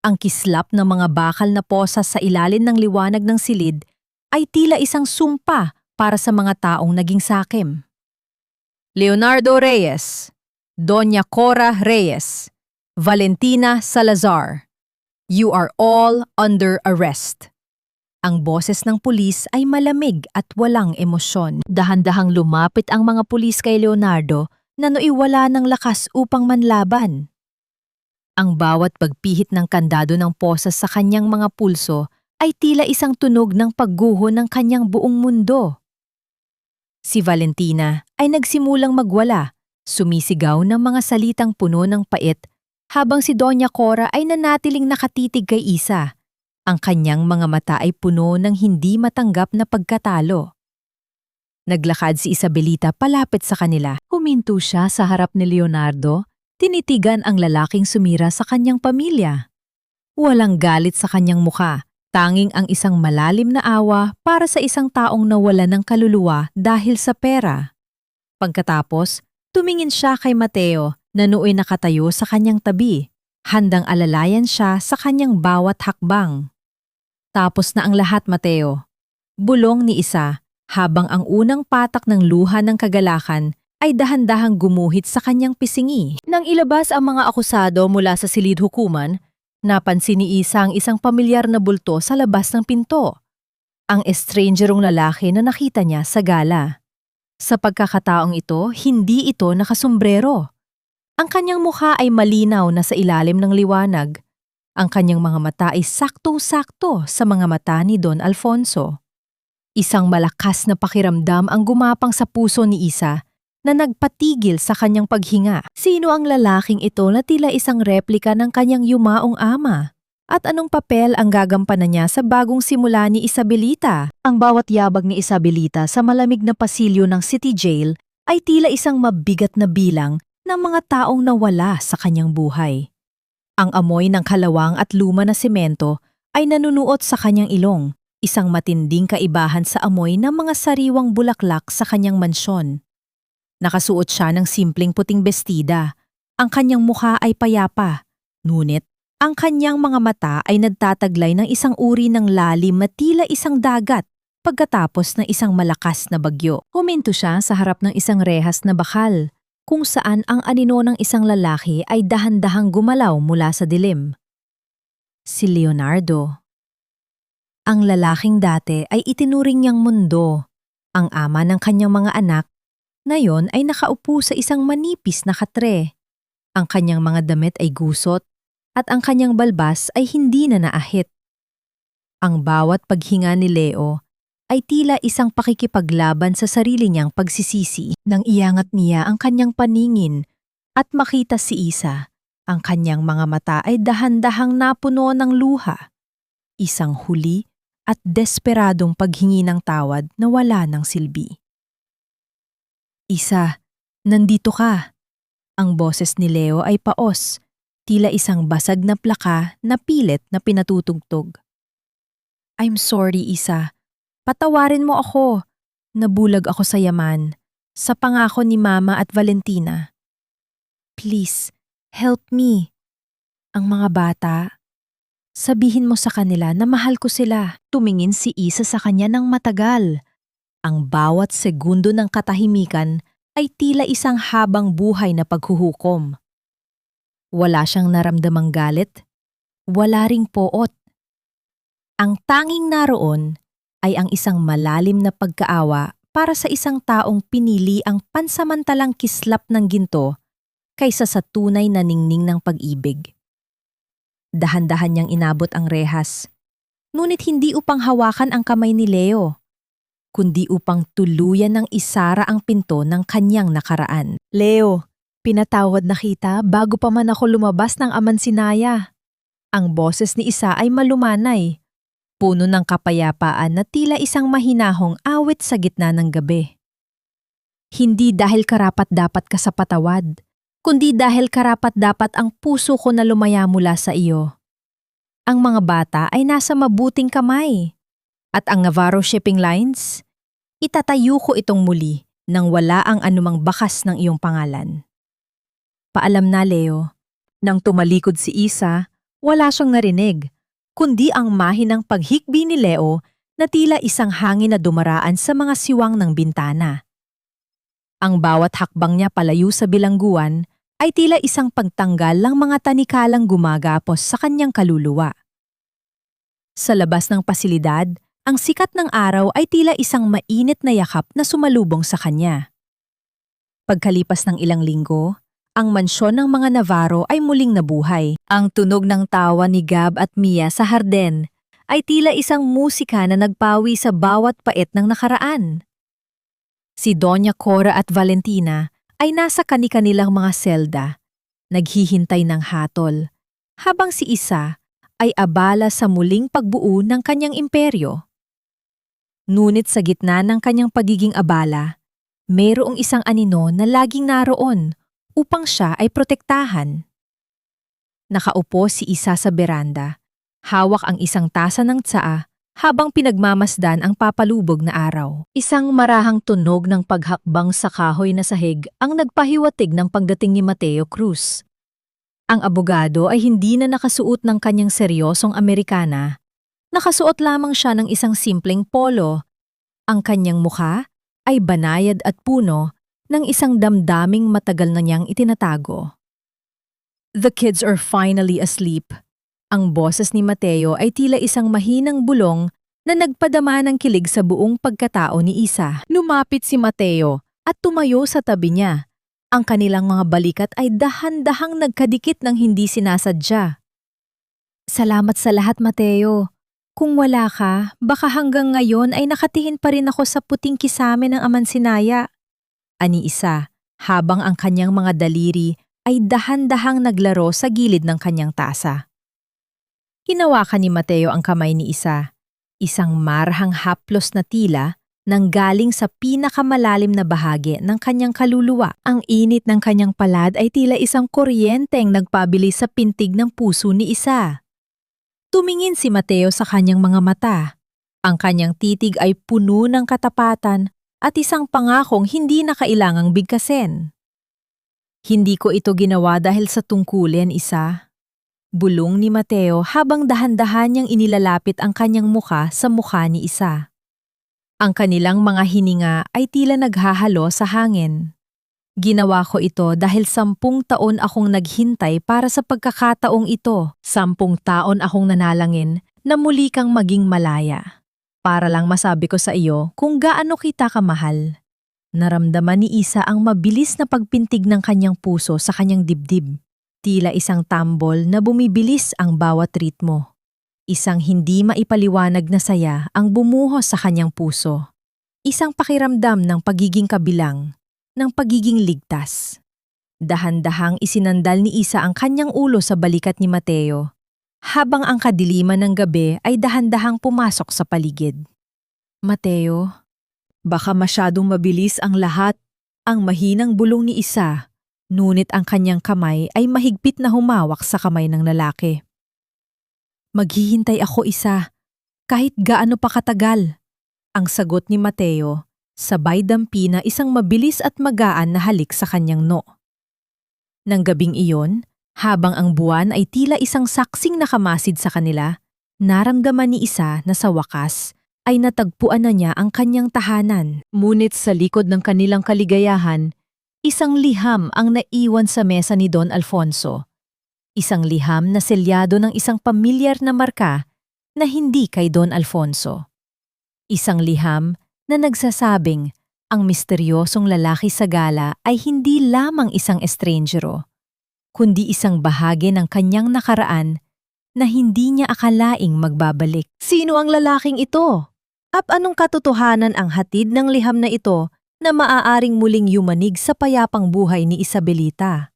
Ang kislap ng mga bakal na posas sa ilalim ng liwanag ng silid ay tila isang sumpa para sa mga taong naging sakim. Leonardo Reyes, Doña Cora Reyes, Valentina Salazar, you are all under arrest. Ang boses ng pulis ay malamig at walang emosyon. Dahan-dahang lumapit ang mga pulis kay Leonardo na noiwala ng lakas upang manlaban. Ang bawat pagpihit ng kandado ng posas sa kanyang mga pulso ay tila isang tunog ng pagguho ng kanyang buong mundo. Si Valentina ay nagsimulang magwala, sumisigaw ng mga salitang puno ng pait, habang si Doña Cora ay nanatiling nakatitig kay Isa. Ang kanyang mga mata ay puno ng hindi matanggap na pagkatalo. Naglakad si Isabelita palapit sa kanila. Huminto siya sa harap ni Leonardo, tinitigan ang lalaking sumira sa kanyang pamilya. Walang galit sa kanyang mukha, tanging ang isang malalim na awa para sa isang taong nawala ng kaluluwa dahil sa pera. Pagkatapos, tumingin siya kay Mateo na nooy nakatayo sa kanyang tabi, handang alalayan siya sa kanyang bawat hakbang. Tapos na ang lahat, Mateo. Bulong ni Isa, habang ang unang patak ng luha ng kagalakan ay dahan-dahang gumuhit sa kanyang pisingi. Nang ilabas ang mga akusado mula sa silid hukuman, napansin ni Isa ang isang pamilyar na bulto sa labas ng pinto. Ang estrangerong lalaki na nakita niya sa gala. Sa pagkakataong ito, hindi ito nakasombrero. Ang kanyang mukha ay malinaw na sa ilalim ng liwanag. Ang kanyang mga mata ay saktong-sakto sa mga mata ni Don Alfonso. Isang malakas na pakiramdam ang gumapang sa puso ni Isa na nagpatigil sa kanyang paghinga. Sino ang lalaking ito na tila isang replika ng kanyang yumaong ama? At anong papel ang gagampanan niya sa bagong simula ni Isabelita? Ang bawat yabag ni Isabelita sa malamig na pasilyo ng City Jail ay tila isang mabigat na bilang ng mga taong nawala sa kanyang buhay. Ang amoy ng kalawang at luma na semento ay nanunuot sa kanyang ilong, isang matinding kaibahan sa amoy ng mga sariwang bulaklak sa kanyang mansyon. Nakasuot siya ng simpleng puting bestida. Ang kanyang mukha ay payapa, ngunit ang kanyang mga mata ay nagtataglay ng isang uri ng lalim na tila isang dagat pagkatapos ng isang malakas na bagyo. Huminto siya sa harap ng isang rehas na bakal, kung saan ang anino ng isang lalaki ay dahan-dahang gumalaw mula sa dilim. Si Leonardo. Ang lalaking dati ay itinuring niyang mundo, ang ama ng kanyang mga anak. Ngayon ay nakaupo sa isang manipis na katre. Ang kanyang mga damit ay gusot at ang kanyang balbas ay hindi na naahit. Ang bawat paghinga ni Leo ay tila isang pakikipaglaban sa sarili niyang pagsisisi. Nang iangat niya ang kanyang paningin at makita si Isa, Ang kanyang mga mata ay dahan-dahang napuno ng luha. Isang huli at desperadong paghingi ng tawad na wala ng silbi. Isa, nandito ka. Ang boses ni Leo ay paos, tila isang basag na plaka na pilit na pinatutugtog. I'm sorry, Isa. Patawarin mo ako. Nabulag ako sa yaman, sa pangako ni Mama at Valentina. Please, help me. Ang mga bata, sabihin mo sa kanila na mahal ko sila. Tumingin si Isa sa kanya ng matagal. Ang bawat segundo ng katahimikan ay tila isang habang buhay na paghuhukom. Wala siyang naramdamang galit. Wala ring poot. Ang tanging naroon ay ang isang malalim na pagkaawa para sa isang taong pinili ang pansamantalang kislap ng ginto kaysa sa tunay na ningning ng pag-ibig. Dahan-dahan niyang inabot ang rehas, ngunit hindi upang hawakan ang kamay ni Leo, kundi upang tuluyan ng isara ang pinto ng kanyang nakaraan. Leo, pinatawad na kita bago pa man ako lumabas ng amansinaya. Ang boses ni Isa ay malumanay, puno ng kapayapaan na tila isang mahinahong awit sa gitna ng gabi. Hindi dahil karapat-dapat ka sa patawad, kundi dahil karapat-dapat ang puso ko na lumaya mula sa iyo. Ang mga bata ay nasa mabuting kamay. At ang Navarro Shipping Lines, itatayo ko itong muli nang wala ang anumang bakas ng iyong pangalan. Paalam na, Leo. Nang tumalikod si Isa, wala siyang narinig, kundi ang mahinang paghikbi ni Leo na tila isang hangin na dumaraan sa mga siwang ng bintana. Ang bawat hakbang niya palayo sa bilangguan ay tila isang pagtanggal ng mga tanikalang gumagapos sa kanyang kaluluwa. Sa labas ng pasilidad, ang sikat ng araw ay tila isang mainit na yakap na sumalubong sa kanya. Pagkalipas ng ilang linggo, ang mansyon ng mga Navarro ay muling nabuhay. Ang tunog ng tawa ni Gab at Mia sa harden ay tila isang musika na nagpawi sa bawat pait ng nakaraan. Si Doña Cora at Valentina ay nasa kani-kanilang mga selda, naghihintay ng hatol, habang si Isa ay abala sa muling pagbuo ng kanyang imperyo. Ngunit sa gitna ng kanyang pagiging abala, mayroong isang anino na laging naroon upang siya ay protektahan. Nakaupo si Isa sa beranda, hawak ang isang tasa ng tsaa habang pinagmamasdan ang papalubog na araw. Isang marahang tunog ng paghakbang sa kahoy na sahig ang nagpahiwatig ng pagdating ni Mateo Cruz. Ang abogado ay hindi na nakasuot ng kanyang seryosong Amerikana. Nakasuot lamang siya ng isang simpleng polo. Ang kanyang mukha ay banayad at puno ng isang damdaming matagal na niyang itinatago. The kids are finally asleep. Ang boses ni Mateo ay tila isang mahinang bulong na nagpadama ng kilig sa buong pagkatao ni Isa. Lumapit si Mateo at tumayo sa tabi niya. Ang kanilang mga balikat ay dahan-dahang nagkadikit ng hindi sinasadya. Salamat sa lahat, Mateo. Kung wala ka, baka hanggang ngayon ay nakatihin pa rin ako sa puting kisame ng amansinaya. Ani Isa, habang ang kanyang mga daliri ay dahan-dahang naglaro sa gilid ng kanyang tasa. Hinawakan ni Mateo ang kamay ni Isa, isang marhang haplos na tila nang galing sa pinakamalalim na bahagi ng kanyang kaluluwa. Ang init ng kanyang palad ay tila isang kuryenteng nagpabilis sa pintig ng puso ni Isa. Tumingin si Mateo sa kanyang mga mata. Ang kanyang titig ay puno ng katapatan at isang pangakong hindi na kailangang bigkasin. Hindi ko ito ginawa dahil sa tungkulin, Isa. Bulong ni Mateo habang dahan-dahan niyang inilalapit ang kanyang mukha sa mukha ni Isa. Ang kanilang mga hininga ay tila naghahalo sa hangin. Ginawa ko ito dahil 10 taon akong naghintay para sa pagkakataong ito. 10 taon akong nanalangin na muli kang maging malaya. Para lang masabi ko sa iyo kung gaano kita kamahal. Naramdaman ni Isa ang mabilis na pagpintig ng kanyang puso sa kanyang dibdib. Tila isang tambol na bumibilis ang bawat ritmo. Isang hindi maipaliwanag na saya ang bumuhos sa kanyang puso. Isang pakiramdam ng pagiging kabilang, ng pagiging ligtas. Dahan-dahang isinandal ni Isa ang kanyang ulo sa balikat ni Mateo, habang ang kadiliman ng gabi ay dahan-dahang pumasok sa paligid. Mateo, baka masyadong mabilis ang lahat. Ang mahinang bulong ni Isa, ngunit ang kanyang kamay ay mahigpit na humawak sa kamay ng lalaki. Maghihintay ako, Isa, kahit gaano pa katagal. Ang sagot ni Mateo, sabay dampi na isang mabilis at magaan na halik sa kanyang noo. Nang gabing iyon, habang ang buwan ay tila isang saksing nakamasid sa kanila, naramdaman ni Isa na sa wakas ay natagpuan na niya ang kanyang tahanan. Ngunit sa likod ng kanilang kaligayahan, isang liham ang naiwan sa mesa ni Don Alfonso. Isang liham na selyado ng isang pamilyar na marka na hindi kay Don Alfonso. Isang liham na nagsasabing ang misteryosong lalaki sa gala ay hindi lamang isang estrangero, kundi isang bahagi ng kanyang nakaraan na hindi niya akalaing magbabalik. Sino ang lalaking ito? At anong katotohanan ang hatid ng liham na ito na maaaring muling yumanig sa payapang buhay ni Isabelita?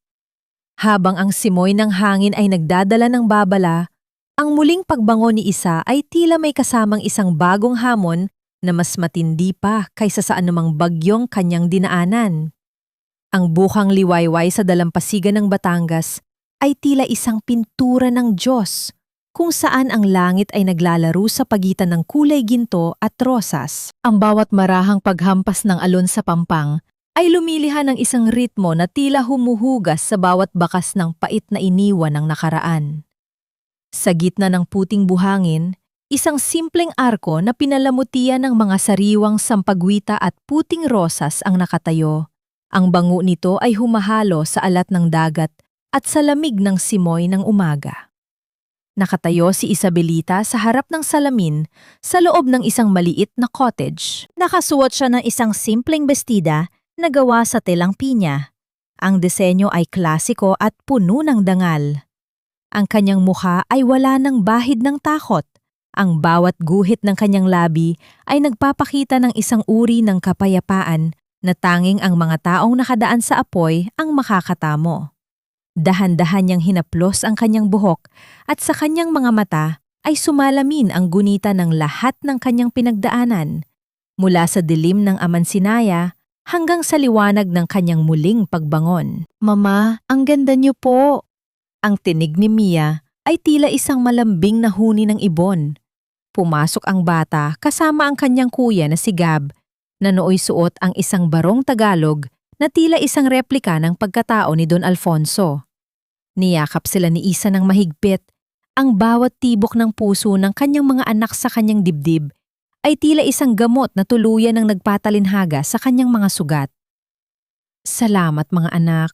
Habang ang simoy ng hangin ay nagdadala ng babala, ang muling pagbango ni Isa ay tila may kasamang isang bagong hamon na mas matindi pa kaysa sa anumang bagyong kanyang dinaanan. Ang bukang liwayway sa dalampasigan ng Batangas ay tila isang pintura ng Diyos, kung saan ang langit ay naglalaro sa pagitan ng kulay ginto at rosas. Ang bawat marahang paghampas ng alon sa pampang ay lumilihan ng isang ritmo na tila humuhugas sa bawat bakas ng pait na iniwan ng nakaraan. Sa gitna ng puting buhangin, isang simpleng arko na pinalamutian ng mga sariwang sampagwita at puting rosas ang nakatayo. Ang bango nito ay humahalo sa alat ng dagat at sa lamig ng simoy ng umaga. Nakatayo si Isabelita sa harap ng salamin sa loob ng isang maliit na cottage. Nakasuot siya ng isang simpleng bestida na gawa sa telang pinya. Ang disenyo ay klasiko at puno ng dangal. Ang kanyang mukha ay wala ng bahid ng takot. Ang bawat guhit ng kanyang labi ay nagpapakita ng isang uri ng kapayapaan na tanging ang mga taong nakadaan sa apoy ang makakatamo. Dahan-dahan niyang hinaplos ang kanyang buhok at sa kanyang mga mata ay sumalamin ang gunita ng lahat ng kanyang pinagdaanan, mula sa dilim ng amansinaya hanggang sa liwanag ng kanyang muling pagbangon. "Mama, ang ganda niyo po!" Ang tinig ni Mia ay tila isang malambing na huni ng ibon. Pumasok ang bata kasama ang kanyang kuya na si Gab, na nooy suot ang isang barong Tagalog na tila isang replika ng pagkatao ni Don Alfonso. Niyakap sila ni Isa ng mahigpit. Ang bawat tibok ng puso ng kanyang mga anak sa kanyang dibdib ay tila isang gamot na tuluyan ng nagpatalinhaga sa kanyang mga sugat. "Salamat mga anak.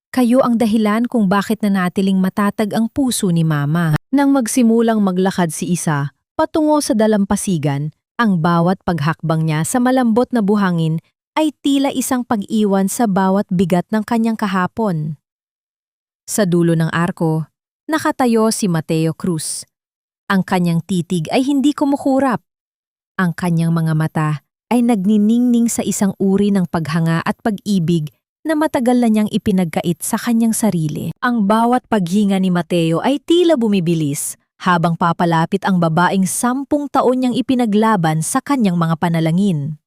Kayo ang dahilan kung bakit nanatiling matatag ang puso ni Mama." Nang magsimulang maglakad si Isa patungo sa dalampasigan, ang bawat paghakbang niya sa malambot na buhangin ay tila isang pag-iwan sa bawat bigat ng kanyang kahapon. Sa dulo ng arko, nakatayo si Mateo Cruz. Ang kanyang titig ay hindi kumukurap. Ang kanyang mga mata ay nagniningning sa isang uri ng paghanga at pag-ibig na matagal na niyang ipinagkait sa kanyang sarili. Ang bawat paghinga ni Mateo ay tila bumibilis habang papalapit ang babaeng 10 taon niyang ipinaglaban sa kanyang mga panalangin.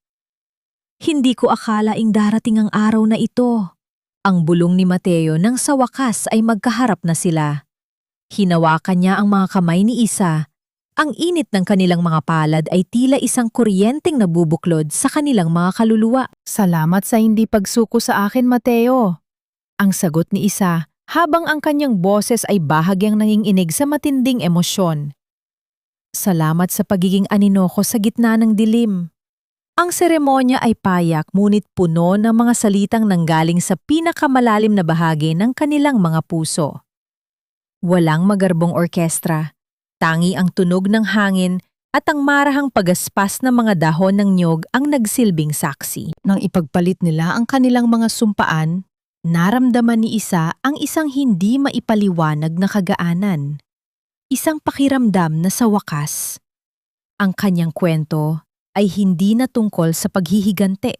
"Hindi ko akalaing darating ang araw na ito." Ang bulong ni Mateo nang sa wakas ay magkaharap na sila. Hinawakan niya ang mga kamay ni Isa. Ang init ng kanilang mga palad ay tila isang kuryenteng nabubuklod sa kanilang mga kaluluwa. "Salamat sa hindi pagsuko sa akin, Mateo." Ang sagot ni Isa, habang ang kanyang boses ay bahagyang nanginginig sa matinding emosyon. "Salamat sa pagiging aninoko sa gitna ng dilim." Ang seremonya ay payak ngunit puno ng mga salitang nanggaling sa pinakamalalim na bahagi ng kanilang mga puso. Walang magarbong orkestra, tangi ang tunog ng hangin at ang marahang pagaspas ng mga dahon ng niyog ang nagsilbing saksi. Nang ipagpalit nila ang kanilang mga sumpaan, naramdaman ni Isa ang isang hindi maipaliwanag na kagaanan. Isang pakiramdam na sa wakas, ang kanyang kwento ay hindi na tungkol sa paghihigante,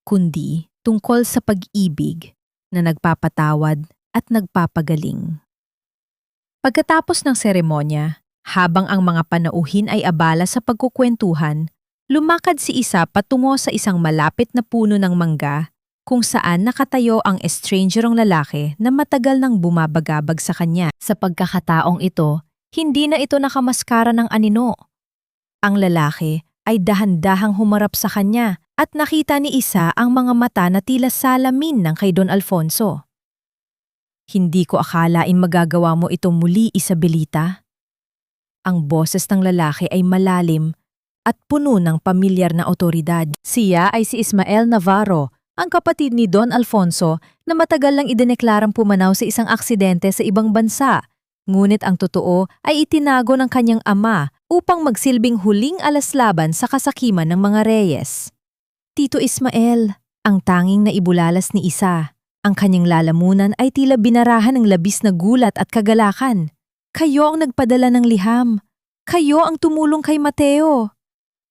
kundi tungkol sa pag-ibig na nagpapatawad at nagpapagaling. Pagkatapos ng seremonya, habang ang mga panauhin ay abala sa pagkukwentuhan, lumakad si Isa patungo sa isang malapit na puno ng mangga kung saan nakatayo ang estrangerong lalaki na matagal nang bumabagabag sa kanya. Sa pagkakataong ito, hindi na ito nakamaskara ng anino. Ang lalaki ay dahan-dahang humarap sa kanya at nakita ni Isa ang mga mata na tila salamin ng kay Don Alfonso. "Hindi ko akalaing magagawa mo ito muli, Isabelita." Ang boses ng lalaki ay malalim at puno ng pamilyar na otoridad. Siya ay si Ismael Navarro, ang kapatid ni Don Alfonso na matagal lang idineklarang pumanaw sa isang aksidente sa ibang bansa. Ngunit ang totoo ay itinago ng kanyang ama upang magsilbing huling alaslaban sa kasakiman ng mga Reyes. "Tito Ismael," ang tanging naibulalas ni Isa. Ang kanyang lalamunan ay tila binarahan ng labis na gulat at kagalakan. "Kayo ang nagpadala ng liham. Kayo ang tumulong kay Mateo."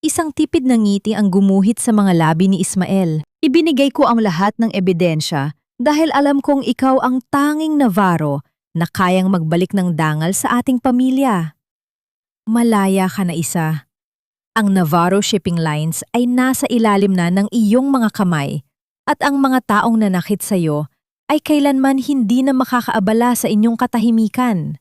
Isang tipid na ngiti ang gumuhit sa mga labi ni Ismael. "Ibinigay ko ang lahat ng ebidensya dahil alam kong ikaw ang tanging Navarro na kayang magbalik ng dangal sa ating pamilya." "Malaya ka na, Isa. Ang Navarro Shipping Lines ay nasa ilalim na ng iyong mga kamay at ang mga taong nanakit sa iyo ay kailanman hindi na makakaabala sa inyong katahimikan."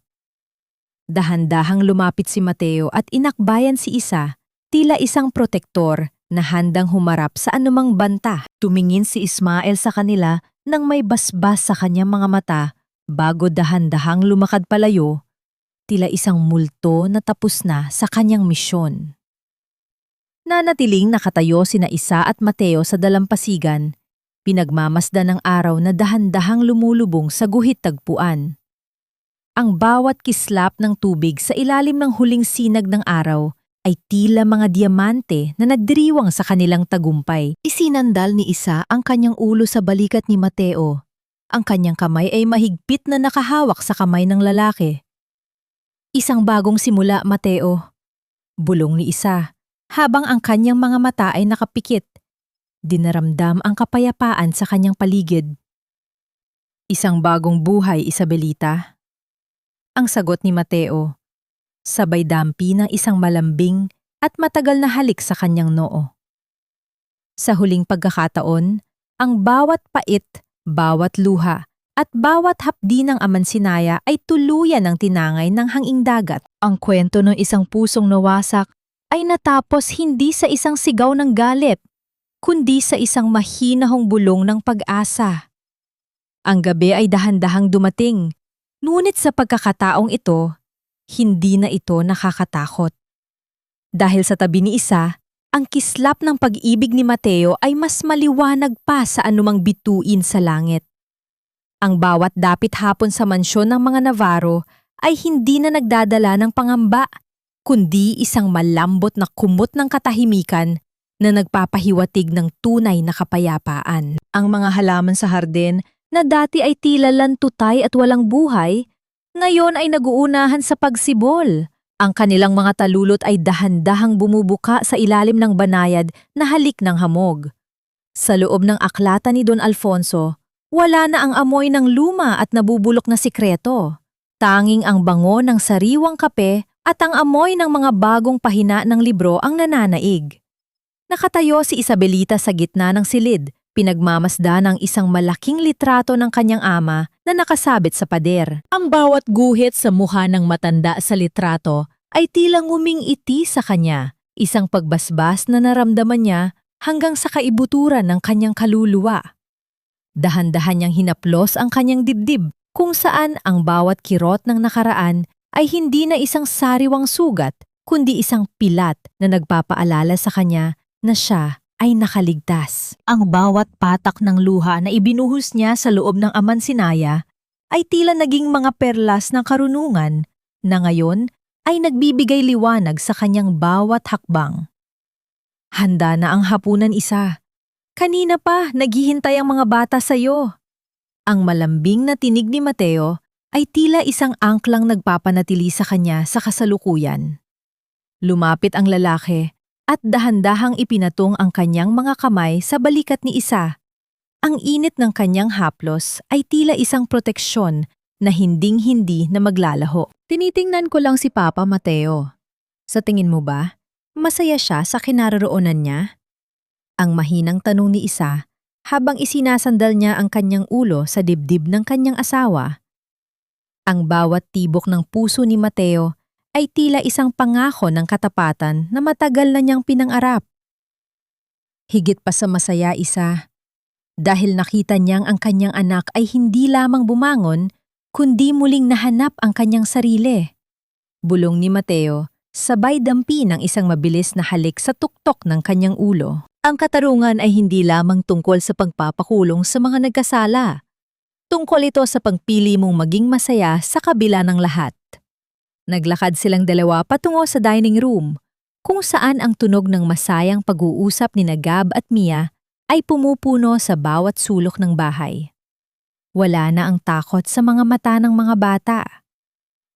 Dahan-dahang lumapit si Mateo at inakbayan si Isa, tila isang protektor na handang humarap sa anumang banta. Tumingin si Ismael sa kanila nang may basbas sa kanyang mga mata bago dahan-dahang lumakad palayo, tila isang multo na tapos na sa kanyang misyon. Nanatiling nakatayo sina Isa at Mateo sa dalampasigan, pinagmamasdan ng araw na dahan-dahang lumulubong sa guhit tagpuan. Ang bawat kislap ng tubig sa ilalim ng huling sinag ng araw ay tila mga diamante na nagdiriwang sa kanilang tagumpay. Isinandal ni Isa ang kanyang ulo sa balikat ni Mateo. Ang kanyang kamay ay mahigpit na nakahawak sa kamay ng lalaki. "Isang bagong simula, Mateo," bulong ni Isa, habang ang kanyang mga mata ay nakapikit. Dinaramdam ang kapayapaan sa kanyang paligid. "Isang bagong buhay, Isabelita," ang sagot ni Mateo, sabay dampi ng isang malambing at matagal na halik sa kanyang noo. Sa huling pagkakataon, ang bawat pait, bawat luha, at bawat hapdi ng amansinaya ay tuluyan ng tinangay ng hanging dagat. Ang kwento ng isang pusong nawasak ay natapos hindi sa isang sigaw ng galit, kundi sa isang mahinahong bulong ng pag-asa. Ang gabi ay dahan-dahang dumating, ngunit sa pagkakataong ito, hindi na ito nakakatakot. Dahil sa tabi ni Isa, ang kislap ng pag-ibig ni Mateo ay mas maliwanag pa sa anumang bituin sa langit. Ang bawat dapit hapon sa mansyon ng mga Navarro ay hindi na nagdadala ng pangamba, kundi isang malambot na kumot ng katahimikan na nagpapahiwatig ng tunay na kapayapaan. Ang mga halaman sa hardin na dati ay tila lantutay at walang buhay, ngayon ay naguunahan sa pagsibol. Ang kanilang mga talulot ay dahan-dahang bumubuka sa ilalim ng banayad na halik ng hamog. Sa loob ng aklata ni Don Alfonso, wala na ang amoy ng luma at nabubulok na sikreto. Tanging ang bango ng sariwang kape at ang amoy ng mga bagong pahina ng libro ang nananaig. Nakatayo si Isabelita sa gitna ng silid, pinagmamasda ng isang malaking litrato ng kanyang ama na nakasabit sa pader. Ang bawat guhit sa mukha ng matanda sa litrato ay tila ngumingiti sa kanya, isang pagbasbas na naramdaman niya hanggang sa kaibuturan ng kanyang kaluluwa. Dahan-dahan niyang hinaplos ang kanyang dibdib, kung saan ang bawat kirot ng nakaraan ay hindi na isang sariwang sugat, kundi isang pilat na nagpapaalala sa kanya na siya ay nakaligtas. Ang bawat patak ng luha na ibinuhos niya sa loob ng amansinaya ay tila naging mga perlas ng karunungan na ngayon ay nagbibigay liwanag sa kanyang bawat hakbang. Handa na ang hapunan, Isa. Kanina pa naghihintay ang mga bata sa iyo. Ang malambing na tinig ni Mateo ay tila isang angklang nagpapanatili sa kanya sa kasalukuyan. Lumapit ang lalaki at dahan-dahang ipinatong ang kanyang mga kamay sa balikat ni Isa. Ang init ng kanyang haplos ay tila isang proteksyon na hinding-hindi na maglalaho. Tinitingnan ko lang si Papa Mateo. Sa tingin mo ba, masaya siya sa kinaroroonan niya? Ang mahinang tanong ni Isa habang isinasandal niya ang kanyang ulo sa dibdib ng kanyang asawa. Ang bawat tibok ng puso ni Mateo ay tila isang pangako ng katapatan na matagal na niyang pinangarap. Higit pa sa masaya, Isa, dahil nakita niyang ang kanyang anak ay hindi lamang bumangon, kundi muling nahanap ang kanyang sarili. Bulong ni Mateo, sabay dampi ng isang mabilis na halik sa tuktok ng kanyang ulo. Ang katarungan ay hindi lamang tungkol sa pagpapakulong sa mga nagkasala. Tungkol ito sa pagpili mong maging masaya sa kabila ng lahat. Naglakad silang dalawa patungo sa dining room, kung saan ang tunog ng masayang pag-uusap ni Gab at Mia ay pumupuno sa bawat sulok ng bahay. Wala na ang takot sa mga mata ng mga bata.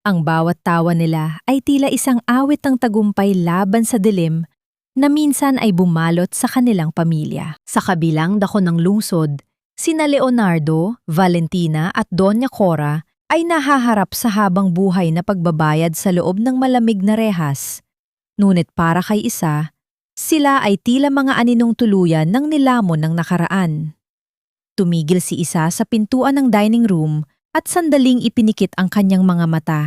Ang bawat tawa nila ay tila isang awit ng tagumpay laban sa dilim na minsan ay bumalot sa kanilang pamilya. Sa kabilang dako ng lungsod, sina Leonardo, Valentina at Doña Cora ay nahaharap sa habang buhay na pagbabayad sa loob ng malamig na rehas. Ngunit para kay Isa, sila ay tila mga aninong tuluyan ng nilamon ng nakaraan. Tumigil si Isa sa pintuan ng dining room at sandaling ipinikit ang kanyang mga mata.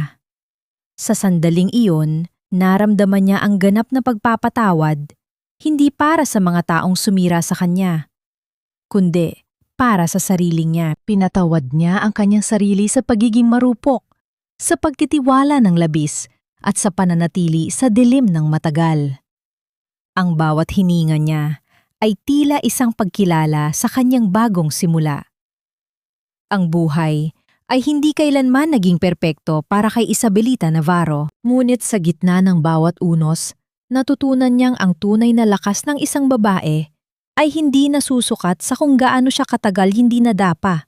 Sa sandaling iyon, naramdaman niya ang ganap na pagpapatawad, hindi para sa mga taong sumira sa kanya, kundi para sa sarili niya. Pinatawad niya ang kanyang sarili sa pagiging marupok, sa pagtitiwala ng labis, at sa pananatili sa dilim ng matagal. Ang bawat hininga niya ay tila isang pagkilala sa kanyang bagong simula. Ang buhay ay hindi kailanman naging perpekto para kay Isabelita Navarro, ngunit sa gitna ng bawat unos, natutunan niyang ang tunay na lakas ng isang babae ay hindi nasusukat sa kung gaano siya katagal hindi nadapa,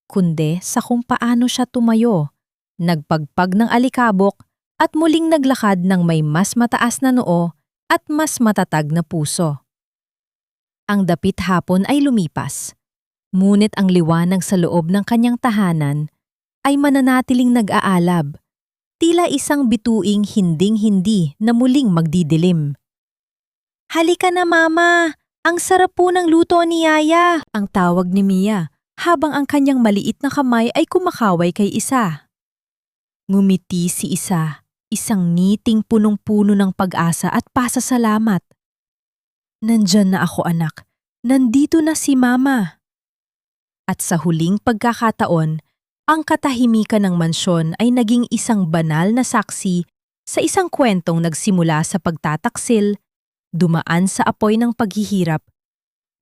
kundi sa kung paano siya tumayo, nagpagpag ng alikabok at muling naglakad ng may mas mataas na noo at mas matatag na puso. Ang dapit hapon ay lumipas, ngunit ang liwanag sa loob ng kanyang tahanan ay mananatiling nag-aalab, tila isang bituing hinding-hindi na muling magdidilim. "Halika na, Mama! Ang sarap po ng luto ni Yaya!" ang tawag ni Mia habang ang kanyang maliit na kamay ay kumakaway kay Isa. Ngumiti si Isa, isang ngiting punong-puno ng pag-asa at pasasalamat. "Nandyan na ako, anak. Nandito na si Mama." At sa huling pagkakataon, ang katahimikan ng mansyon ay naging isang banal na saksi sa isang kwentong nagsimula sa pagtataksil, dumaan sa apoy ng paghihirap,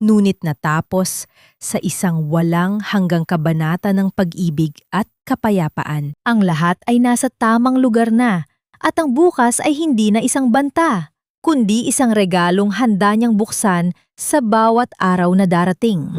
ngunit natapos sa isang walang hanggang kabanata ng pag-ibig at kapayapaan. Ang lahat ay nasa tamang lugar na, at ang bukas ay hindi na isang banta, kundi isang regalong handa niyang buksan sa bawat araw na darating.